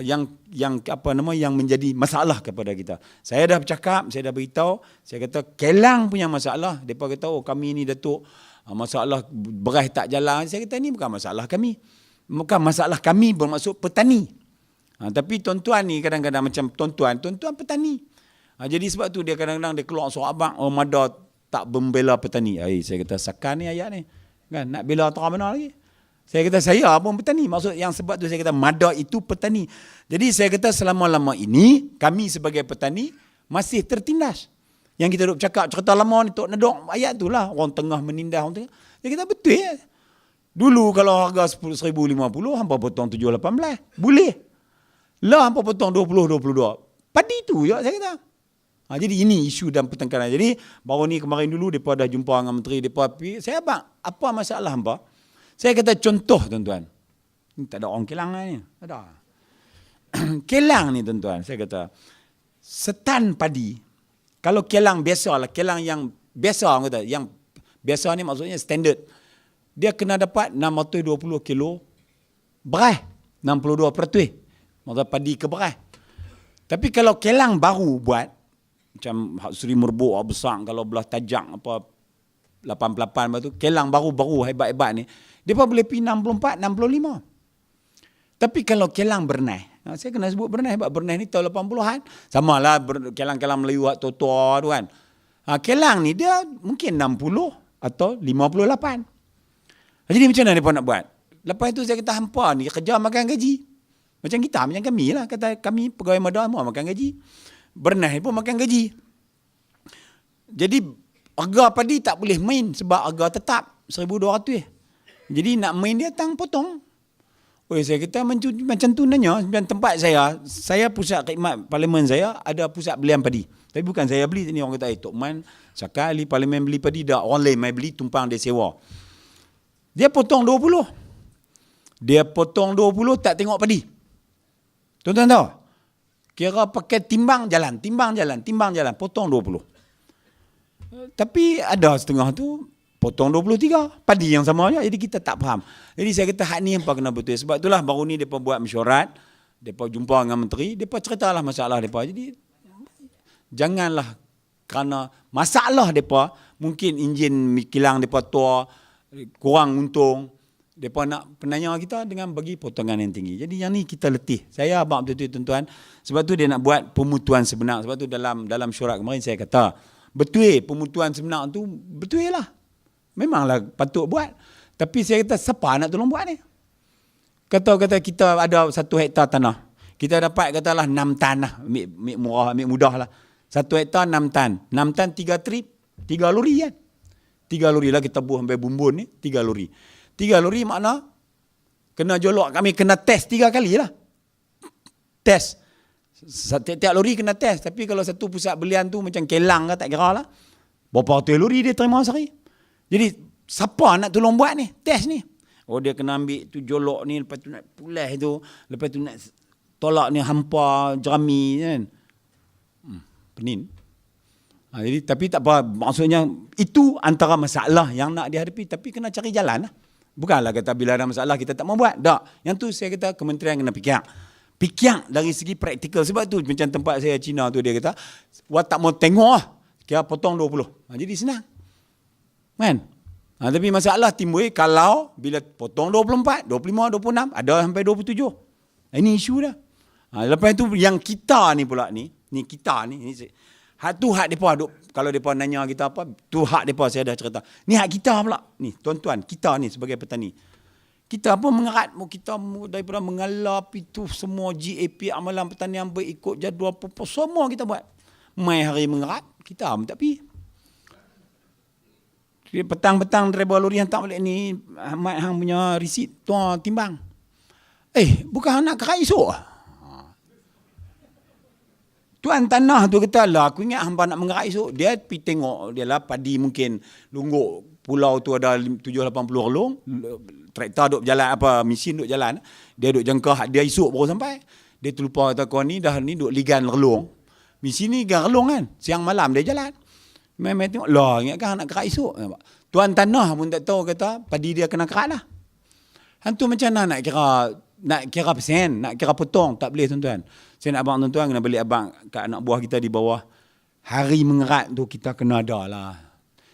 yang menjadi masalah kepada kita. Saya dah bercakap, saya dah beritahu, saya kata Kelang punya masalah. Depa kata kami ni Datuk masalah beras tak jalan. Saya kata ni bukan masalah kami. Bukan masalah kami bermaksud petani. Tapi tuan-tuan ni kadang-kadang macam tuan-tuan petani. Jadi sebab tu dia kadang-kadang dia keluar suara abang, Mada tak membela petani. Saya kata sakan ni ayat ni. Kan nak bela terang benar lagi. Saya kata saya pun petani. Maksud yang sebab tu saya kata Mada itu petani. Jadi saya kata selama-lama ini kami sebagai petani masih tertindas. Yang kita duk cakap cerita lama ni Tok Nedok ayat tu lah. Orang tengah menindas. Orang tengah. Dia kata betul ya. Dulu kalau harga RM10,050 hampa potong 7-18. Boleh. Lah hampa potong 20-22. Padi tu je saya kata. Jadi ini isu dan pertengkaran. Jadi baru ni kemarin dulu mereka dah jumpa dengan menteri mereka. Saya abang, apa masalah hampa? Saya kata contoh tuan-tuan. Ni tak ada orang Kelang ni. Tak ada. Kelang ni tuan-tuan. Saya kata setan padi. Kalau Kelang biasa lah. Kelang yang biasa. Kata, yang biasa ni maksudnya standard. Dia kena dapat 620 kilo beras. 62%. Maksudnya padi ke beras. Tapi kalau Kelang baru buat. Macam Seri Merbuk besar. Kalau belah tajak apa 88 tu. Kelang baru-baru hebat-hebat ni. Dia pun boleh pergi 64, 65. Tapi kalau Kelang Bernais, saya kena sebut Bernais, sebab Bernais ni tahun 80-an. Sama lah Kelang-Kelang Melayu tua-tua tu kan. Kelang ni dia mungkin 60 atau 58. Jadi macam mana mereka nak buat? Lepas tu saya kata hampa ni kerja makan gaji. Macam kita, macam kami lah. Kata kami pegawai Mada semua makan gaji. Bernais pun makan gaji. Jadi harga padi tak boleh main sebab harga tetap 1,200. Jadi nak main dia tang potong. Saya kata macam tu nanya. Dan tempat saya pusat khidmat parlimen saya ada pusat belian padi. Tapi bukan saya beli. Ni orang kata, Tok Man, sekali parlimen beli padi dah. Orang lain main beli, tumpang dia sewa. Dia potong 20. Dia potong 20 tak tengok padi. Tuan-tuan tahu? Kira pakai timbang jalan. Potong 20. Tapi ada setengah tu potong 23. Padi yang sama je. Jadi kita tak faham. Jadi saya kata hak ni apa kena betul. Sebab itulah baru ni mereka buat mesyuarat. Mereka jumpa dengan menteri. Mereka ceritalah masalah mereka. Jadi janganlah kerana masalah mereka. Mungkin enjin kilang mereka tua. Kurang untung. Mereka nak penanya kita dengan bagi potongan yang tinggi. Jadi yang ni kita letih. Saya abang betul-betul tuan-tuan. Sebab tu dia nak buat pemutuan sebenar. Sebab tu dalam syurat kemarin saya kata. Betul pemutuan sebenar tu betul lah. Memanglah patut buat. Tapi saya kata, siapa nak tolong buat ni? Kata kita ada 1 hektar tanah. Kita dapat katalah 6 tan lah. Ambil murah, ambil mudah lah. 1 hektar 6 tan. 6 tan 3 trip, 3 lori kan? 3 lori lah kita buah sampai bumbun ni, 3 lori. 3 lori makna, kena jolok kami, kena test 3 kali lah. Test. Setiap lori kena test. Tapi kalau satu pusat belian tu macam Kelang ke tak kira lah. Berapa ratus lori dia terima sehari. Jadi, siapa nak tolong buat ni? Test ni. Dia kena ambil tu jolok ni, lepas tu nak pulih tu, lepas tu nak tolak ni hampa, jerami kan. Penin. Jadi, tapi tak apa. Maksudnya, itu antara masalah yang nak dihadapi. Tapi kena cari jalan lah. Bukanlah kata bila ada masalah kita tak mau buat. Tak. Yang tu saya kata kementerian kena fikir. Fikir dari segi praktikal. Sebab tu macam tempat saya Cina tu dia kata, wah tak mau tengok lah. Kira potong 20. Jadi senang. Kan? Tapi masalah timbul kalau bila potong 24, 25, 26, ada sampai 27. Ini isu dah. Lepas tu yang kita ni pula ni kita ni hak tu hak depa duk, kalau depa nanya kita apa, tu hak depa saya dah cerita. Ni hak kita pula. Ni tuan-tuan, kita ni sebagai petani. Kita apa mengerat kita daripada mengalap itu semua GAP amalan pertanian berikut jadual apa semua kita buat. Mai hari mengerat, kita tak pi. Petang-petang driver lori hantar balik ni Ahmad hang punya resit tuan timbang. Bukan nak kerat esok. Tuan tanah tu kata, lah aku ingat hampa nak mengerak esok. Dia pergi tengok, dia lah padi mungkin lungguk pulau tu ada 7-80 relung. Traktor duk jalan, mesin duk jalan. Dia duk jangka, dia esok baru sampai. Dia terlupa kata, kau ni dah ni duk ligan relung. Mesin ni ligan relung kan. Siang malam dia jalan. Memang tengok, lah ingatkan nak kerak esok. Tuan tanah pun tak tahu kata, padi dia kena kerak lah. Hantu macam mana nak kira persen, nak kira potong, tak boleh tuan-tuan. Saya nak abang tuan-tuan kena balik abang kat anak buah kita di bawah. Hari mengerat tu kita kena ada lah.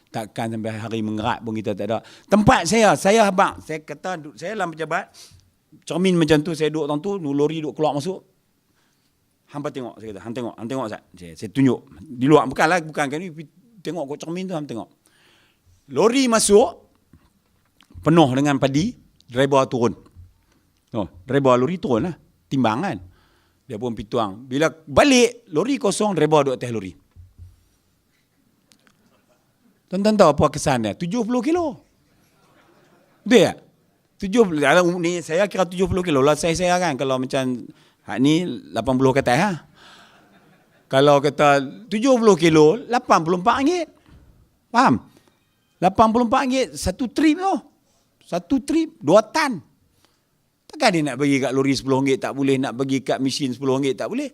Takkan sampai hari mengerat pun kita tak ada. Tempat saya abang, saya kata saya dalam pejabat, cermin macam tu, saya duduk tu, lori duduk keluar masuk. Hampa tengok, saya kata, hang tengok Ustaz. Saya tunjuk. Di luar, bukan kan ni, tengok kat cermin tu, hang tengok. Lori masuk, penuh dengan padi, driver turun. Driver lori turun lah, timbang kan. Dia pun pituang. Bila balik, lori kosong, driver duduk atas lori. Tuan-tuan tahu apa kesan dia? 70 kilo. Betul tak? 70, ni saya kira 70 kilo lah saya kan. Kalau macam hak ni 80 kata ha. Kalau kata 70 kilo, 84 ringgit. Faham? 84 ringgit, satu trip tu. Satu trip, 2 tan. Takkan dia nak bagi kat lori RM10 tak boleh, nak bagi kat mesin RM10 tak boleh.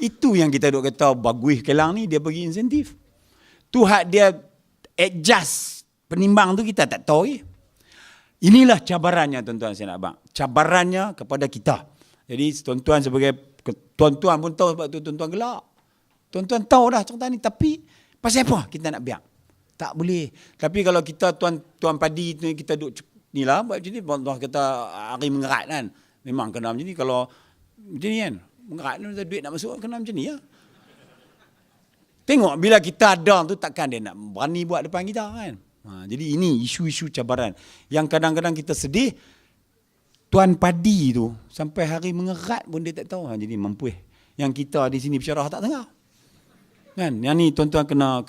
Itu yang kita duk kata bagus kelang ni, dia bagi insentif. Tu hak dia adjust penimbang tu kita tak tahu. Inilah cabarannya tuan-tuan saya nak abang. Cabarannya kepada kita. Jadi tuan-tuan sebagai tuan-tuan pun tahu sebab tu tuan-tuan gelak. Tuan-tuan tahu dah cerita ni, tapi pasal apa kita nak biar? Tak boleh. Tapi kalau kita tuan padi tu kita duk ni lah buat macam ni, tuan kata hari mengerat kan. Memang kena macam ni. Kalau macam ni kan, mengerat ni duit nak masuk, kena macam ni lah. Tengok bila kita ada tu takkan dia nak berani buat depan kita kan. Jadi ini isu-isu cabaran. Yang kadang-kadang kita sedih, tuan padi tu sampai hari mengerat pun dia tak tahu. Jadi mampu. Yang kita di sini bersyarah tak dengar. Kan? Yang ni tuan-tuan kena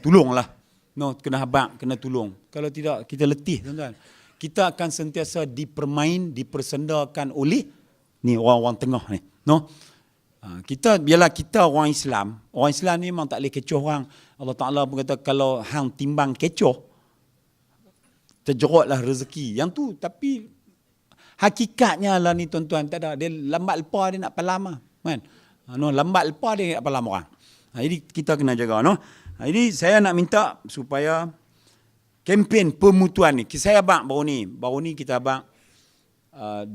tolonglah. Kena habaq, kena tolong. Kalau tidak kita letih tuan-tuan. Kita akan sentiasa dipersendakan oleh ni orang-orang tengah ni. Biarlah kita orang Islam ni memang tak boleh kecoh orang. Allah Ta'ala pun kata kalau hang timbang kecoh, terjerutlah rezeki. Yang tu, tapi hakikatnya lah ni tuan-tuan, tak ada. Dia lambat lepas dia nak palam lah. Kan? Lambat lepas dia nak palam orang. Jadi kita kena jaga. Jadi saya nak minta supaya kempen pemutuan ni, saya abang baru ni kita abang,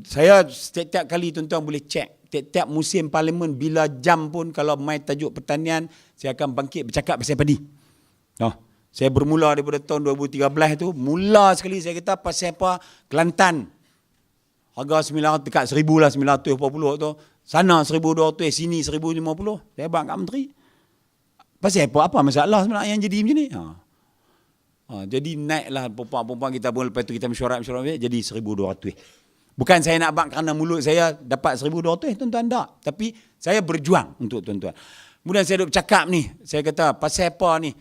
saya setiap kali tuan-tuan boleh cek, tiap musim parlimen bila jam pun kalau main tajuk pertanian, saya akan bangkit bercakap pasal padi. Saya bermula daripada tahun 2013 tu, mula sekali saya kata pasal apa Kelantan. Harga 900 dekat 1000 lah, 940 tu. Sana 1200, sini 1050. Saya abang kat menteri. Pasal apa masalah sebenarnya yang jadi macam ni? Jadi naiklah perempuan-perempuan kita pun, lepas tu kita mesyuarat jadi 1200. Bukan saya nak abang kerana mulut saya dapat 1200 tuan-tuan tak. Tapi saya berjuang untuk tuan-tuan. Kemudian saya duk cakap ni, saya kata pasal apa ni?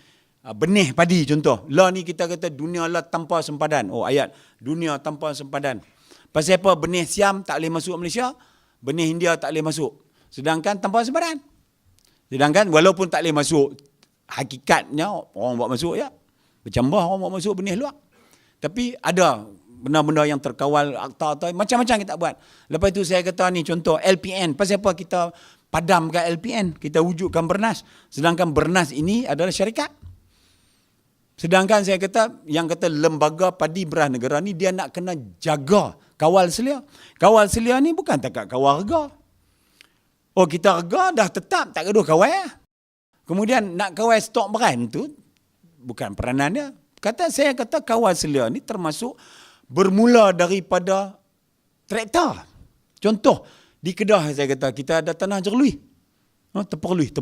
Benih padi contoh. Lah ni kita kata dunia lah tanpa sempadan. Ayat dunia tanpa sempadan. Pasal apa benih Siam tak boleh masuk Malaysia, benih India tak boleh masuk. Sedangkan tanpa sempadan. Sedangkan walaupun tak boleh masuk, hakikatnya orang buat masuk ya. Bercambah orang buat masuk benih luar. Tapi ada benda-benda yang terkawal, akta macam-macam kita buat. Lepas tu saya kata ni contoh LPN. Pasal apa kita padamkan LPN? Kita wujudkan Bernas. Sedangkan Bernas ini adalah syarikat. Sedangkan saya kata, yang kata lembaga padi beras negara ni dia nak kena jaga kawal selia. Kawal selia ni bukan takat kawal harga. Kita harga dah tetap, tak gaduh kawal. Kemudian nak kawal stok beras tu bukan peranan dia. Saya kata kawal selia ni termasuk bermula daripada traktor. Contoh, di Kedah saya kata kita ada tanah jerlui. Terperlui.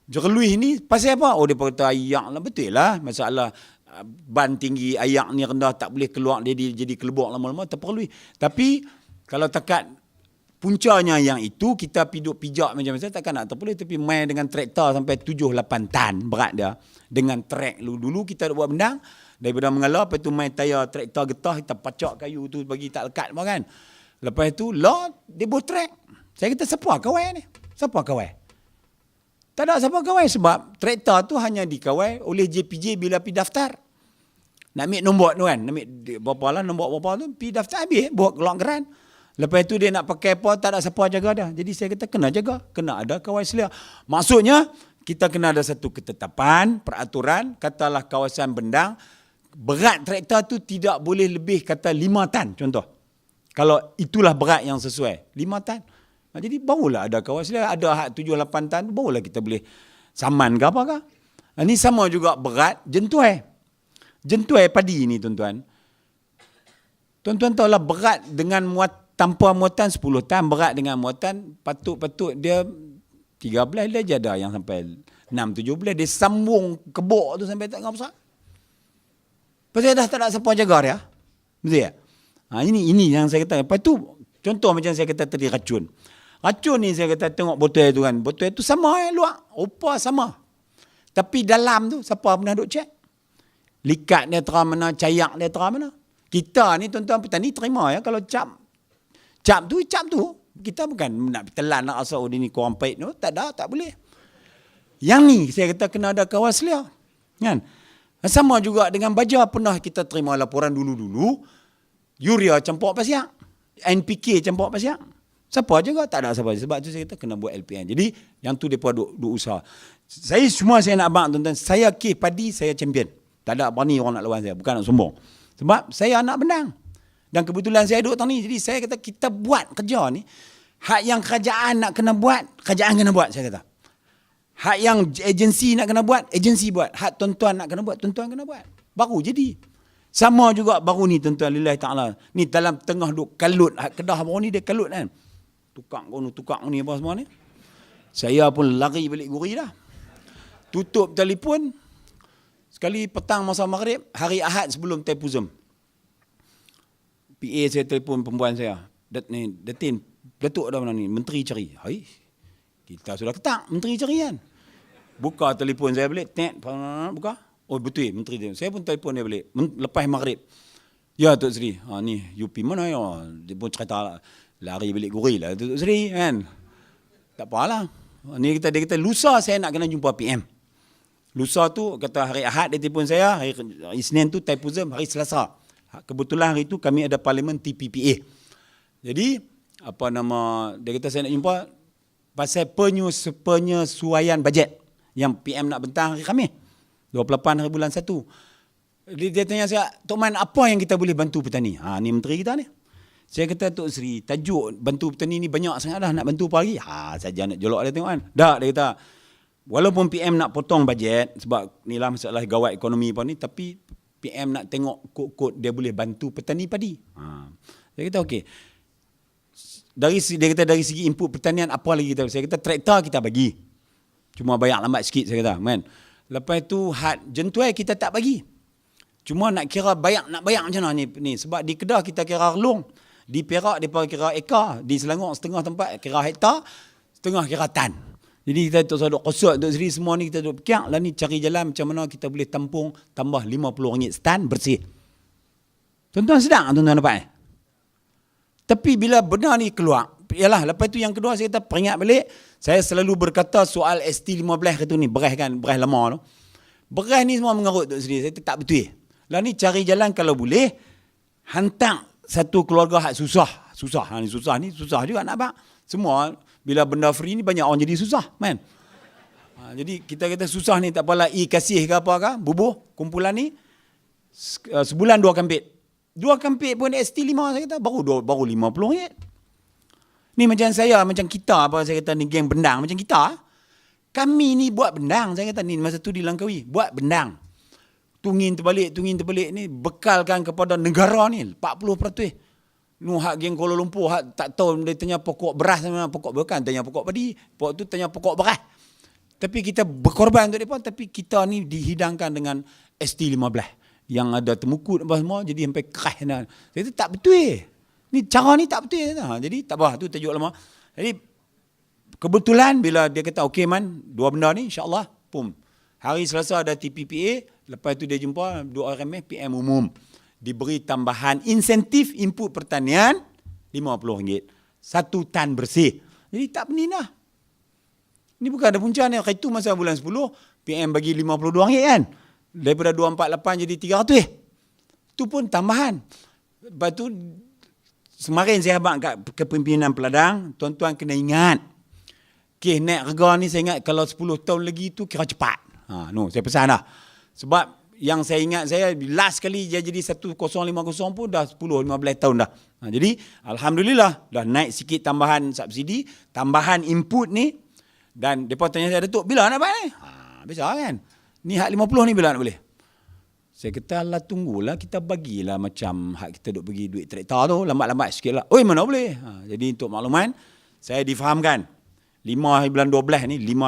Jerlui ni pasal apa? Dia kata ayak lah. Betul lah. Masalah ban tinggi, ayak ni rendah, tak boleh keluar, dia jadi kelebok lama-lama, terperlui. Tapi kalau takat puncanya yang itu, kita pijak macam saya takkan nak terperlui. Tapi main dengan traktor sampai 7-8 tan berat dia. Dengan trek dulu kita buat bendang. Daripada mengalah, lepas tu main tayar traktor getah, kita pacak kayu tu bagi tak lekat kan. Lepas tu, dia buat trek. Saya kata, siapa kawan ni? Siapa kawal? Tak ada siapa kawal sebab traktor tu hanya dikawal oleh JPJ bila pergi daftar. Nak ambil nombor tu kan, nak ambil berapa lah nombor berapa tu, pergi daftar habis, buat keluar geran. Lepas tu dia nak pakai apa, tak ada siapa jaga dah. Jadi saya kata kena jaga, kena ada kawal selia. Maksudnya, kita kena ada satu ketetapan, peraturan, katalah kawasan bendang, berat traktor tu tidak boleh lebih kata 5 tan contoh. Kalau itulah berat yang sesuai, 5 tan. Jadi barulah ada kawal selia, ada hak 7-8 tan, barulah kita boleh saman ke apa ke. Ini sama juga berat jentuai. Jentuai padi ni tuan-tuan. Tuan-tuan tahulah berat dengan tanpa muatan 10 tan, berat dengan muatan patut-patut dia 13 dia ada yang sampai 6-17, dia sambung kebok tu sampai tak besar. Pasal dah tak ada siapa jaga dia. Betul tak? Ini yang saya kata. Lepas tu, contoh macam saya kata tadi racun. Racun ni saya kata tengok botol tu kan. Botol tu sama luar. Rupa sama. Tapi dalam tu, siapa pernah duk cek? Likat dia terang mana, cayak dia terang mana. Kita ni tuan-tuan petani terima ya. Kalau cap tu. Kita bukan nak telan nak rasa dia ni kurang pahit. No, tak ada, tak boleh. Yang ni saya kata kena ada kawal selia. Kan? Sama juga dengan baja, pernah kita terima laporan dulu-dulu. Urea campur pasiak. NPK campur pasiak. Siapa juga? Tak ada siapa. Sebab tu saya kata kena buat LPN. Jadi yang tu mereka duk usaha. Saya nak abang tuan-tuan. Saya kes padi, saya champion. Tak ada berani orang nak lawan saya. Bukan nak sombong. Sebab saya anak bendang. Dan kebetulan saya duduk tang ni. Jadi saya kata kita buat kerja ni. Hak yang kerajaan nak kena buat, kerajaan kena buat saya kata. Hak yang agensi nak kena buat, agensi buat. Hak tuan-tuan nak kena buat, tuan-tuan kena buat. Baru jadi. Sama juga baru ni tuan-tuan lillahi ta'ala. Ni dalam tengah duk kalut. Hak Kedah baru ni dia kalut kan. Tukang ni apa semua ni. Saya pun lari balik guri dah. Tutup telefon. Sekali petang masa maghrib, hari Ahad sebelum Taipusum. PA saya telefon perempuan saya. Datin, Datuk dah mana ni? Menteri cari. Hai. Kita sudah ketak, menteri cari kan. Buka telefon saya balik, buka. Oh betul, menteri dia. Saya pun telefon dia balik, lepas maghrib. Ya Tok Sri, ni UP mana ya? Dia pun cerita lari balik guri lah Tok Sri kan. Tak apalah. Ni dia kata lusa saya nak kena jumpa PM. Lusa tu kata hari Ahad dia telefon saya, hari Isnin tu Taipusum, hari Selasa. Kebetulan hari tu kami ada parlimen TPPA. Jadi dia kata saya nak jumpa pasal penyesuaian bajet yang PM nak bentang hari Khamis 28 hari bulan 1. Dia tanya saya, Tok Man, apa yang kita boleh bantu petani? Ni menteri kita ni. Saya kata, Tok Sri, tajuk bantu petani ni banyak sangat dah, nak bantu apa lagi? Saja nak jolok dia tengok kan. Dia kata, walaupun PM nak potong bajet sebab ni lah masalah gawat ekonomi apa ni, tapi PM nak tengok kod-kod dia boleh bantu petani padi. Saya kata okey. Dia kata dari segi input pertanian apa lagi kita? Saya kata traktor kita bagi. Cuma bayar lambat sikit saya kata, kan. Lepas tu had jentuai kita tak bagi. Cuma nak kira nak bayar macam mana ni sebab di Kedah kita kira relung. Di Perak dia kira ekar, di Selangor setengah tempat kira hektar, setengah kira tan. Jadi kita duduk kosot duduk sendiri semua ni kita duduk pekiak lah ni cari jalan macam mana kita boleh tampung tambah RM50 setan bersih. Tuan-tuan sedang tuan-tuan dapat Tapi bila benar ni keluar, ialah lepas tu yang kedua saya kata peringat balik, saya selalu berkata soal ST15 itu ni, beras kan, beras lama tu. Beras ni semua mengarut duduk sendiri, saya kata tak betul. Lah ni cari jalan kalau boleh, hantar satu keluarga hak susah. Ni susah juga nak bak. Semua bila benda free ni banyak orang jadi susah, kan? Jadi kita kata susah ni tak apalah, kasih ke apa ke, bubuh kumpulan ni sebulan 2 kampit. 2 kampit pun ST5 saya kata baru RM50. Ni macam saya, macam kita apa saya kata ni geng bendang macam kita. Kami ni buat bendang saya kata ni masa tu di Langkawi, buat bendang. Tungin terbalik ni bekalkan kepada negara ni 40%. Nu hak geng Kuala Lumpur hak tak tahu dia tanya pokok beras mana pokok bukan tanya pokok padi, pokok tu tanya pokok beras. Tapi kita berkorban untuk depa, tapi kita ni dihidangkan dengan ST15 yang ada temukut apa semua jadi sampai keras dah. Saya kata tak betul. Ni cara ni tak betul. Jadi tak apa tu tajuk lama. Jadi kebetulan bila dia kata okey man, 2 benda ni insya-Allah pum. Hari Selasa ada TPPA, lepas tu dia jumpa 2 RMS PM umum. Diberi tambahan insentif input pertanian RM50. 1 tan bersih. Jadi tak benih dah. Ni bukan ada punca ni. Itu masa bulan 10, PM bagi RM52 kan. Daripada 248 jadi 300. Itu pun tambahan. Lepas tu, semarin saya habaq kat kepimpinan peladang, tuan-tuan kena ingat. Okey, naik harga ni saya ingat kalau 10 tahun lagi tu kira cepat. Saya pesan dah. Sebab yang saya ingat saya last kali dia jadi 1050 pun dah 10-15 tahun dah. Jadi alhamdulillah dah naik sikit tambahan subsidi, tambahan input ni, dan depa tanya saya, Datuk, bila nak buat ni? Biasa kan. Ni hak 50 ni bila nak boleh? Saya kata, alah tunggulah, kita bagilah macam hak kita duk bagi duit traktor tu, lambat-lambat sikit lah. Oi, mana boleh? Jadi untuk makluman, saya difahamkan 5 hari bulan 12 ni, 5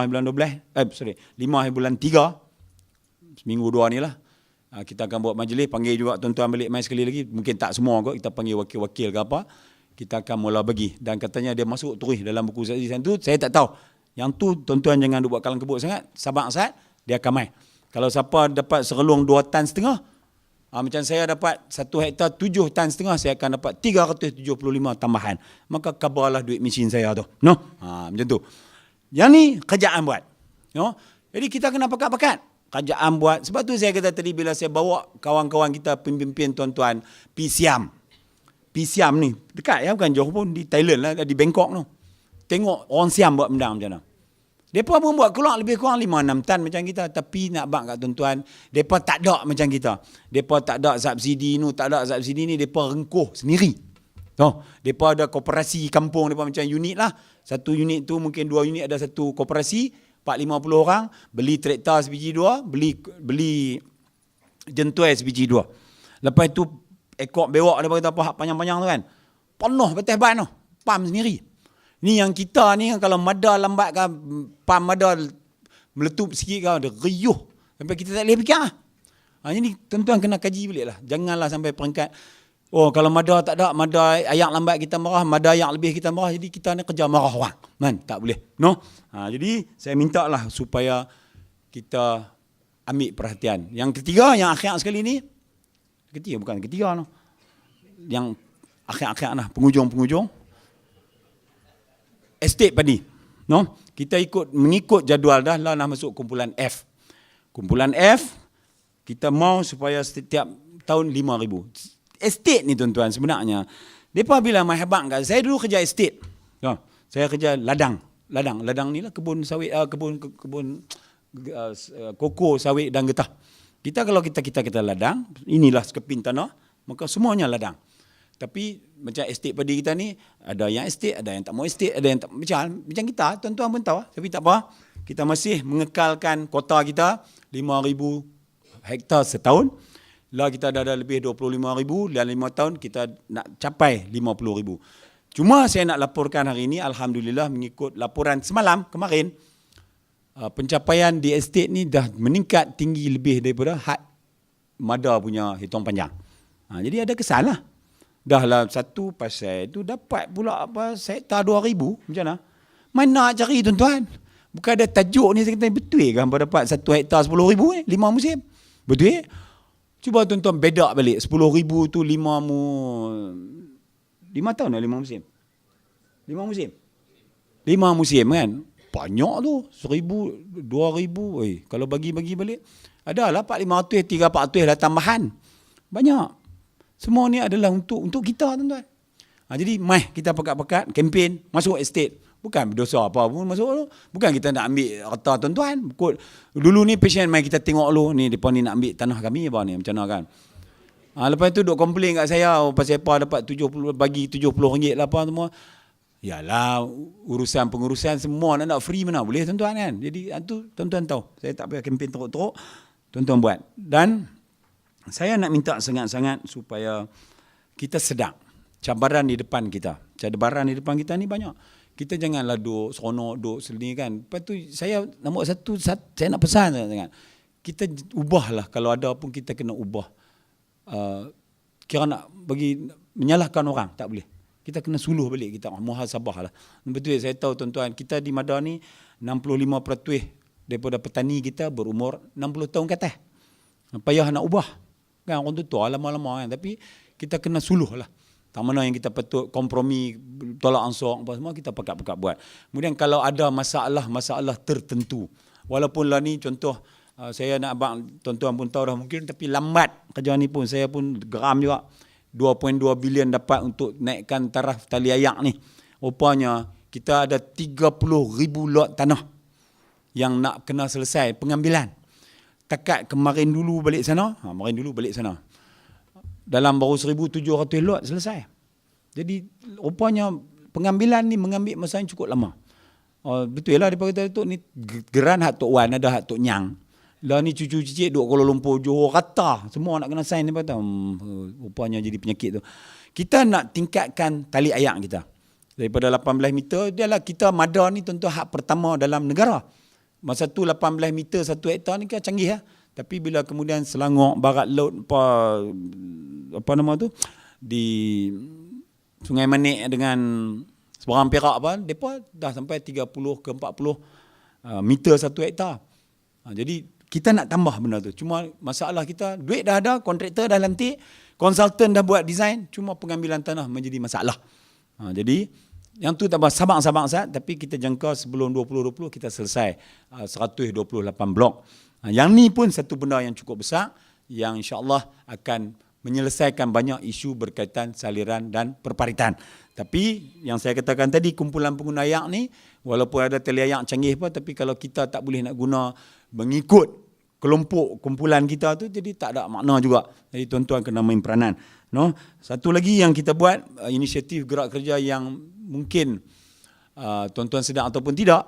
hari bulan 3, seminggu 2 ni lah. Kita akan buat majlis, panggil juga tuan-tuan balik main sekali lagi. Mungkin tak semua kot, kita panggil wakil-wakil ke apa. Kita akan mula bagi. Dan katanya dia masuk tulis dalam buku saksi tu, saya tak tahu. Yang tu tuan-tuan jangan buat kalang kebut sangat. Sabar-sabar, dia akan main. Kalau siapa dapat serelung 2 tan setengah, macam saya dapat 1 hektar 7 tan setengah, saya akan dapat 375 tambahan. Maka kabarlah duit mesin saya tu. Macam tu. Yang ni kerjaan buat. Jadi kita kena pakat-pakat. Kerajaan buat. Sebab tu saya kata tadi bila saya bawa kawan-kawan kita, pimpin tuan-tuan, Siam ni, dekat ya, bukan jauh pun, di Thailand lah, di Bangkok tu. Tengok orang Siam buat benda macam mana. Mereka pun buat lebih kurang 5-6 tan macam kita. Tapi nak bak kat tuan-tuan, mereka tak ada macam kita. Mereka tak ada subsidi ni, tak ada subsidi ni, mereka rengkuh sendiri. Mereka ada koperasi kampung, mereka macam unit lah. Satu unit tu mungkin 2 unit ada satu koperasi, 450 orang, beli traktor sebiji 2, beli jentui sebiji 2. Lepas tu ekor bewak dia berkata apa panjang-panjang tu kan. Penuh betul ban tu. Pam sendiri. Ni yang kita ni kalau mada lambat kan, pam mada meletup sikit kan, dia riuh. Sampai kita tak boleh fikir lah. Jadi tuan-tuan kena kaji balik lah. Janganlah sampai peringkat, kalau mada tak ada, mada ayak lambat kita marah, mada ayak lebih kita marah, jadi kita ni kerja marah orang. Tak boleh. Jadi saya minta lah supaya kita ambil perhatian. Yang ketiga, yang akhir sekali ni, ketiga no. Yang akhir lah, penghujung, estate padi. Kita mengikut jadual dah masuk kumpulan F. Kumpulan F, kita mau supaya setiap tahun 5,000. Estate ni tuan-tuan sebenarnya, mereka bila main habang kan, saya dulu kerja estate. Saya kerja ladang ni lah, kebun sawit, kebun koko, sawit dan getah. Kalau kita ladang, inilah sekeping tanah, maka semuanya ladang. Tapi macam estate padi kita ni, ada yang estate, ada yang tak mau estate, ada yang tak, macam kita, tuan-tuan pun tahu. Tapi tak apa, kita masih mengekalkan kota kita 5,000 hektar setahun. Lah kita dah ada lebih 25,000, dalam 5 tahun kita nak capai 50,000. Cuma saya nak laporkan hari ini, alhamdulillah mengikut laporan semalam kemarin, pencapaian di estate ni dah meningkat tinggi lebih daripada had mada punya hitung panjang. Jadi ada kesan lah. Dah lah satu pasal itu dapat pula hektar 2,000 macam mana? Mana nak cari tuan-tuan? Bukan ada tajuk ni saya kata betul ke hampa dapat 1 hektar 10,000 5 musim? Betul? Cuba tuan-tuan bedak balik. 10,000 tu 5 tahun lah 5 musim. 5 musim. 5 musim kan. Banyak tu. 1,000, 2,000. Kalau bagi-bagi balik. Adalah 400, 300 lah tambahan. Banyak. Semua ni adalah untuk kita tuan-tuan. Jadi kita pekat-pekat, kempen, masuk estate. Bukan berdosa apa pun masuk tu. Bukan kita nak ambil harta tuan-tuan. Dulu ni patient main kita tengok lu ni depa ni nak ambil tanah kami apa ni macam mana kan. Lepas tu duk komplain kat saya pasal apa dapat 70 bagi RM70 lah apa semua. Yalah pengurusan semua nak free mana boleh tuan-tuan kan. Jadi tu tuan-tuan tahu. Saya tak payah kempen teruk-teruk. Tuan-tuan buat. Dan saya nak minta sangat-sangat supaya kita sedar cabaran di depan kita. Cabaran di depan kita ni banyak. Kita janganlah duduk seronok, duduk sini kan. Lepas tu saya nombor satu, saya nak pesan sangat. Kita ubahlah, kalau ada pun kita kena ubah. Kira nak menyalahkan orang, tak boleh. Kita kena suluh balik, kita muhasabah lah. Betul saya tahu tuan-tuan, kita di Mada ni 65% daripada petani kita berumur 60 tahun ke atas. Payah nak ubah. Kan orang tua lama-lama kan. Tapi kita kena suluh lah. tak mana yang kita patut kompromi, tolak ansur apa semua, kita pekat-pekat buat. Kemudian kalau ada masalah tertentu, walaupun lah ni contoh, saya nak abang tuan-tuan pun tahu dah mungkin, tapi lambat kerja ni pun, saya pun geram juga. 2.2 bilion dapat untuk naikkan taraf tali ayak ni. Rupanya kita ada 30,000 lot tanah yang nak kena selesai pengambilan. Takat kemarin dulu balik sana, dalam baru 1,700 lot selesai. Jadi rupanya pengambilan ni mengambil masa yang cukup lama. Betul lah daripada kata tu ni geran hak Tok Wan, ada hak Tok Nyang. Lah ni cucu cicit duduk Kuala Lumpur, Johor, rata. Semua nak kena sign ni kata. Rupanya jadi penyakit tu. Kita nak tingkatkan tali ayak kita. Daripada 18 meter, dialah kita Mada ni tentu hak pertama dalam negara. Masa tu 18 meter 1 hektar ni kan canggih lah. Tapi bila kemudian Selangor, Barat Laut, apa nama tu, di Sungai Manik dengan Seberang Perak apa, mereka dah sampai 30 ke 40 meter 1 hektar. Jadi kita nak tambah benda tu. Cuma masalah kita, duit dah ada, kontraktor dah lantik, konsultan dah buat design, cuma pengambilan tanah menjadi masalah. Jadi yang tu tak apa, sabar, tapi kita jangka sebelum 2020 kita selesai 128 blok. Yang ni pun satu benda yang cukup besar, yang insya-Allah akan menyelesaikan banyak isu berkaitan saliran dan perparitan. Tapi yang saya katakan tadi, kumpulan pengguna ayak ni, walaupun ada tali ayak canggih apa, tapi kalau kita tak boleh nak guna mengikut kelompok kumpulan kita tu, jadi tak ada makna juga. Jadi tuan-tuan kena main peranan. No? Satu lagi yang kita buat, inisiatif gerak kerja yang mungkin tuan-tuan sedang ataupun tidak,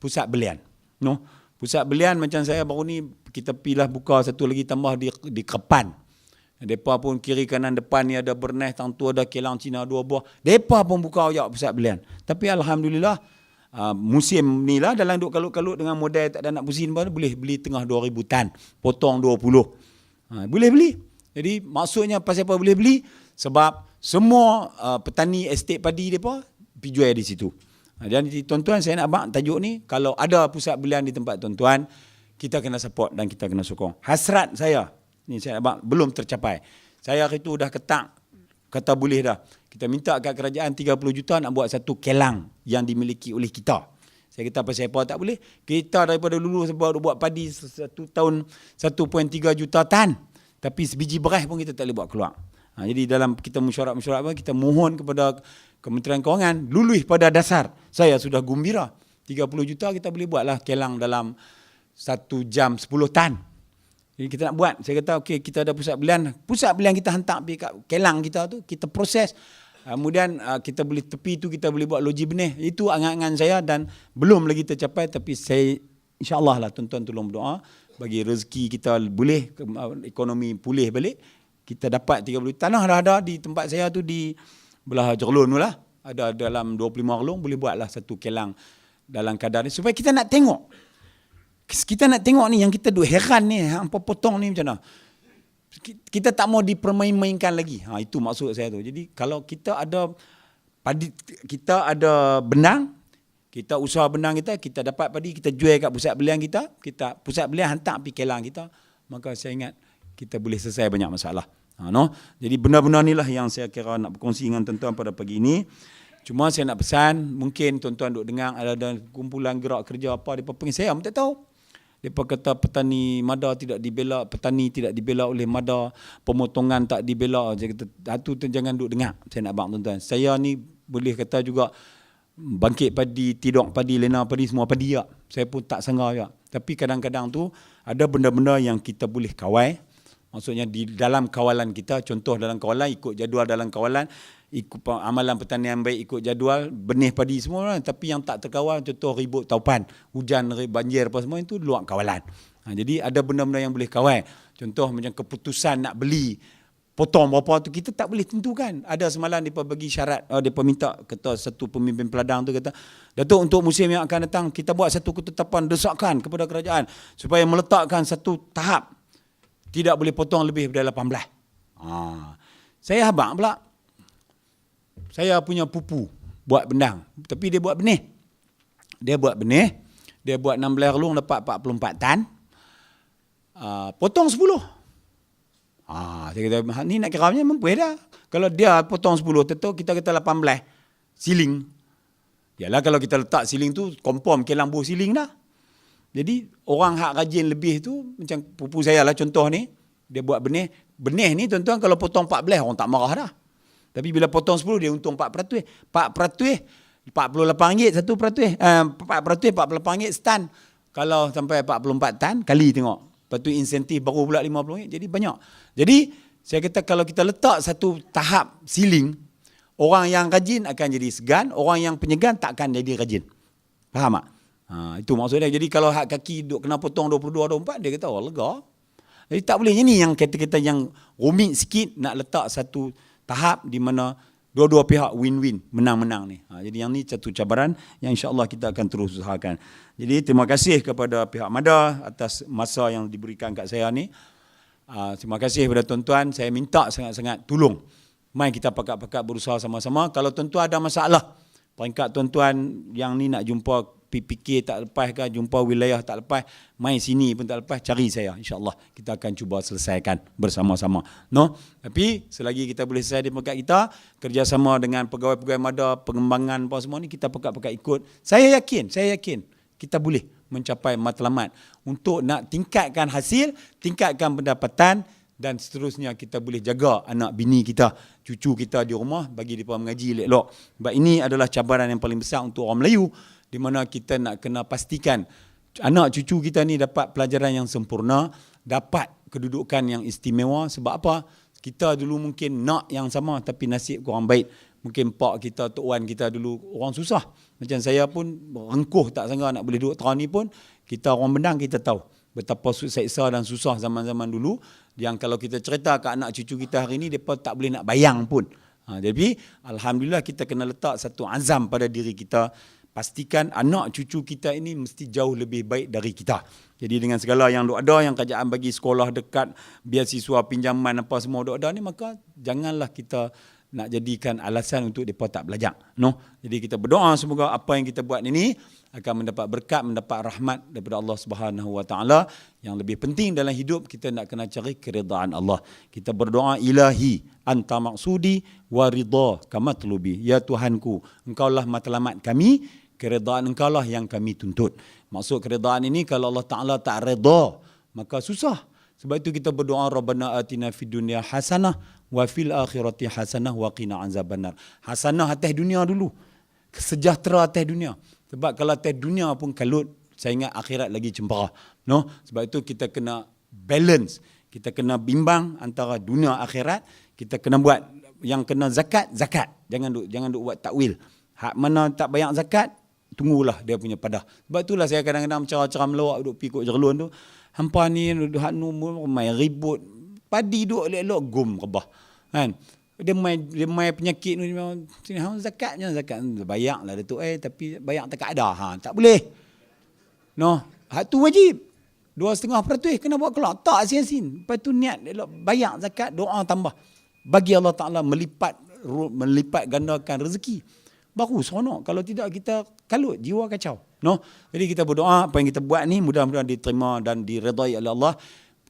pusat belian. No? Pusat belian macam saya baru ni, kita pilih buka satu lagi tambah di Kepan. Mereka pun kiri kanan depan ni ada Berneh, Tang Tu, ada Kelang Cina 2 buah. Mereka pun buka ajak pusat belian. Tapi Alhamdulillah, musim ni lah dalam duk kalut-kalut dengan model tak ada nak pusing pun, boleh beli tengah 2,000 tan, potong 20. Boleh beli. Jadi maksudnya pasal apa boleh beli? Sebab semua petani estate padi mereka pergi jual di situ. Jadi tuan-tuan, saya nak abang tajuk ni, kalau ada pusat belian di tempat tuan-tuan, kita kena support dan kita kena sokong. Hasrat saya, ni saya abang belum tercapai. Saya hari tu dah ketak, kata boleh dah. Kita minta kat kerajaan 30 juta nak buat satu kelang yang dimiliki oleh kita. Saya kata pasal apa tak boleh? Kita daripada dulu sebab buat padi satu tahun 1.3 juta tan. Tapi sebiji beras pun kita tak boleh buat keluar. Jadi dalam kita mesyuarat apa, kita mohon kepada Kementerian Kewangan luluh pada dasar. Saya sudah gembira. 30 juta kita boleh buatlah kelang dalam 1 jam 10 tan. Jadi kita nak buat. Saya kata okey, kita ada pusat belian. Pusat belian kita hantar pergi kat kelang kita tu, kita proses. Kemudian kita boleh tepi tu kita boleh buat loji benih. Itu angan-angan saya dan belum lagi tercapai, tapi saya insya-Allah lah tuan-tuan tolong berdoa bagi rezeki kita boleh ekonomi pulih balik. Kita dapat 30 tanah dah ada di tempat saya tu di belah Jerlun tu lah. Ada dalam 25 relung, boleh buatlah satu kelang dalam kadar ni supaya kita nak tengok. Kita nak tengok ni yang kita duk heran ni, hampa potong ni macam mana. Kita tak mau dipermain-mainkan lagi. Itu maksud saya tu. Jadi kalau kita ada padi, kita ada benang, kita usaha benang kita dapat padi, kita jual kat pusat belian kita pusat belian hantar pergi kelang kita, maka saya ingat kita boleh selesai banyak masalah. No? Jadi benda-benda inilah yang saya kira nak berkongsi dengan tuan-tuan pada pagi ini. Cuma saya nak pesan, mungkin tuan-tuan duk dengar ada kumpulan gerak kerja apa, mereka panggil saya, saya tak tahu. Mereka kata petani Mada tidak dibela, petani tidak dibela oleh Mada, pemotongan tak dibela. Saya kata, tu jangan duk dengar. Saya nak abang tuan-tuan. Saya ni boleh kata juga bangkit padi, tidok padi, lena padi, semua padi ya. Saya pun tak sangka ya. Tapi kadang-kadang tu ada benda-benda yang kita boleh kawal. Maksudnya di dalam kawalan kita, contoh dalam kawalan, ikut jadual dalam kawalan, ikut amalan pertanian baik, ikut jadual, benih padi semua. Tapi yang tak terkawal, contoh ribut taupan, hujan, banjir apa semua, itu luar kawalan. Jadi ada benda-benda yang boleh kawal. Contoh macam keputusan nak beli, potong berapa tu, kita tak boleh tentukan. Ada semalam mereka bagi syarat, mereka minta, kata satu pemimpin peladang tu kata, Datuk, untuk musim yang akan datang, kita buat satu ketetapan desakan kepada kerajaan supaya meletakkan satu tahap, tidak boleh potong lebih daripada 18. Saya habaq pula. Saya punya pupu buat bendang, tapi dia buat benih. Dia buat 16 relung dapat 44 tan. Potong 10. Saya kata, ni nak kiranya mampu dah. Kalau dia potong 10, tentu kita kata 18. Siling. Yalah kalau kita letak siling tu, confirm ke lambu siling dah. Jadi orang hak rajin lebih tu, macam pupu saya lah contoh ni, dia buat benih. Benih ni tuan-tuan kalau potong 14, orang tak marah dah. Tapi bila potong 10, dia untung 4%. 4%, RM48 1%. 4%, RM48 setan. Kalau sampai 44 tan, kali tengok. Lepas tu insentif baru pula RM50. Jadi banyak. Jadi saya kata kalau kita letak satu tahap siling, orang yang rajin akan jadi segan, orang yang penyegan tak akan jadi rajin. Faham tak? Itu maksudnya. Jadi kalau hak kaki duk kena potong 22-24, dia kata, oh lega. Jadi tak boleh. Ini yang kata-kata yang rumit sikit, nak letak satu tahap di mana dua-dua pihak win-win, menang-menang ni. Jadi yang ni satu cabaran yang insya-Allah kita akan terus usahakan. Jadi terima kasih kepada pihak MADA atas masa yang diberikan kat saya ni. Terima kasih kepada tuan-tuan. Saya minta sangat-sangat tolong. Mai kita pakat-pakat berusaha sama-sama. Kalau tuan-tuan ada masalah, peringkat tuan-tuan yang ni nak jumpa PPK tak lepas ke, jumpa wilayah tak lepas, mai sini pun tak lepas, cari saya. InsyaAllah kita akan cuba selesaikan bersama-sama. No? Tapi selagi kita boleh selesai di peringkat kita, kerjasama dengan pegawai-pegawai MADA, pengembangan apa semua ni, kita pekat-pekat ikut. Saya yakin kita boleh mencapai matlamat untuk nak tingkatkan hasil, tingkatkan pendapatan, dan seterusnya kita boleh jaga anak bini kita, cucu kita di rumah, bagi mereka mengaji elok-elok. Sebab ini adalah cabaran yang paling besar untuk orang Melayu, di mana kita nak kena pastikan anak cucu kita ni dapat pelajaran yang sempurna, dapat kedudukan yang istimewa. Sebab apa? Kita dulu mungkin nak yang sama tapi nasib kurang baik. Mungkin pak kita, tok wan kita dulu orang susah. Macam saya pun rengkuh tak sangka nak boleh duduk tahun ni pun. Kita orang Bendang kita tahu betapa seksa dan susah zaman-zaman dulu, yang kalau kita cerita ke anak cucu kita hari ni, mereka tak boleh nak bayang pun. Jadi Alhamdulillah kita kena letak satu azam pada diri kita, pastikan anak cucu kita ini mesti jauh lebih baik dari kita. Jadi dengan segala yang ada, yang kerajaan bagi sekolah dekat, beasiswa, pinjaman apa semua ada ni, maka janganlah kita nak jadikan alasan untuk mereka tak belajar. No? Jadi kita berdoa semoga apa yang kita buat ini akan mendapat berkat, mendapat rahmat daripada Allah Subhanahu Wa Taala. Yang lebih penting dalam hidup, kita nak kena cari keridaan Allah. Kita berdoa, ilahi anta maksudi wa ridha kamatlubi. Ya Tuhanku, engkaulah matlamat kami, keridaan engkaulah yang kami tuntut. Maksud keridaan ini, kalau Allah Taala tak redha, maka susah. Sebab itu kita berdoa, Rabbana atina fid dunya hasanah wa fil akhirati hasanah wa qina azabannar. Hasanah atas dunia dulu. Sejahtera atas dunia. Sebab kalau atas dunia pun kalut, saya ingat akhirat lagi cempera. No? Sebab itu kita kena balance. Kita kena bimbang antara dunia akhirat. Kita kena buat yang kena zakat. Jangan duk buat takwil. Hak mana tak bayar zakat, tunggulah dia punya padah. Sebab itulah saya kadang-kadang cara-cara melawak duk pergi ikut jerlun tu. Hampa ni hak main ribut. Padi duk elok-elok gum rebah. Kan? Dia main penyakit ni, zakatnya zakat bayarlah Datuk tapi bayar tak ada. Tak boleh. No, hak tu wajib. 2.5% kena buat keluar. Tak asin-asin. Lepas tu niat elok bayar zakat, doa tambah. Bagi Allah Taala melipat gandakan rezeki. Baru seronok. Kalau tidak kita kalut, jiwa kacau. No? Jadi kita berdoa apa yang kita buat ni mudah-mudahan diterima dan diredai oleh Allah.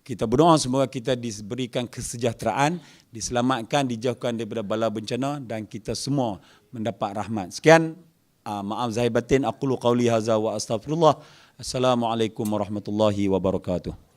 Kita berdoa semoga kita diberikan kesejahteraan, diselamatkan, dijauhkan daripada bala bencana dan kita semua mendapat rahmat. Sekian, maaf zahir batin, aqulu qawli hadza wa astaghfirullah. Assalamualaikum warahmatullahi wabarakatuh.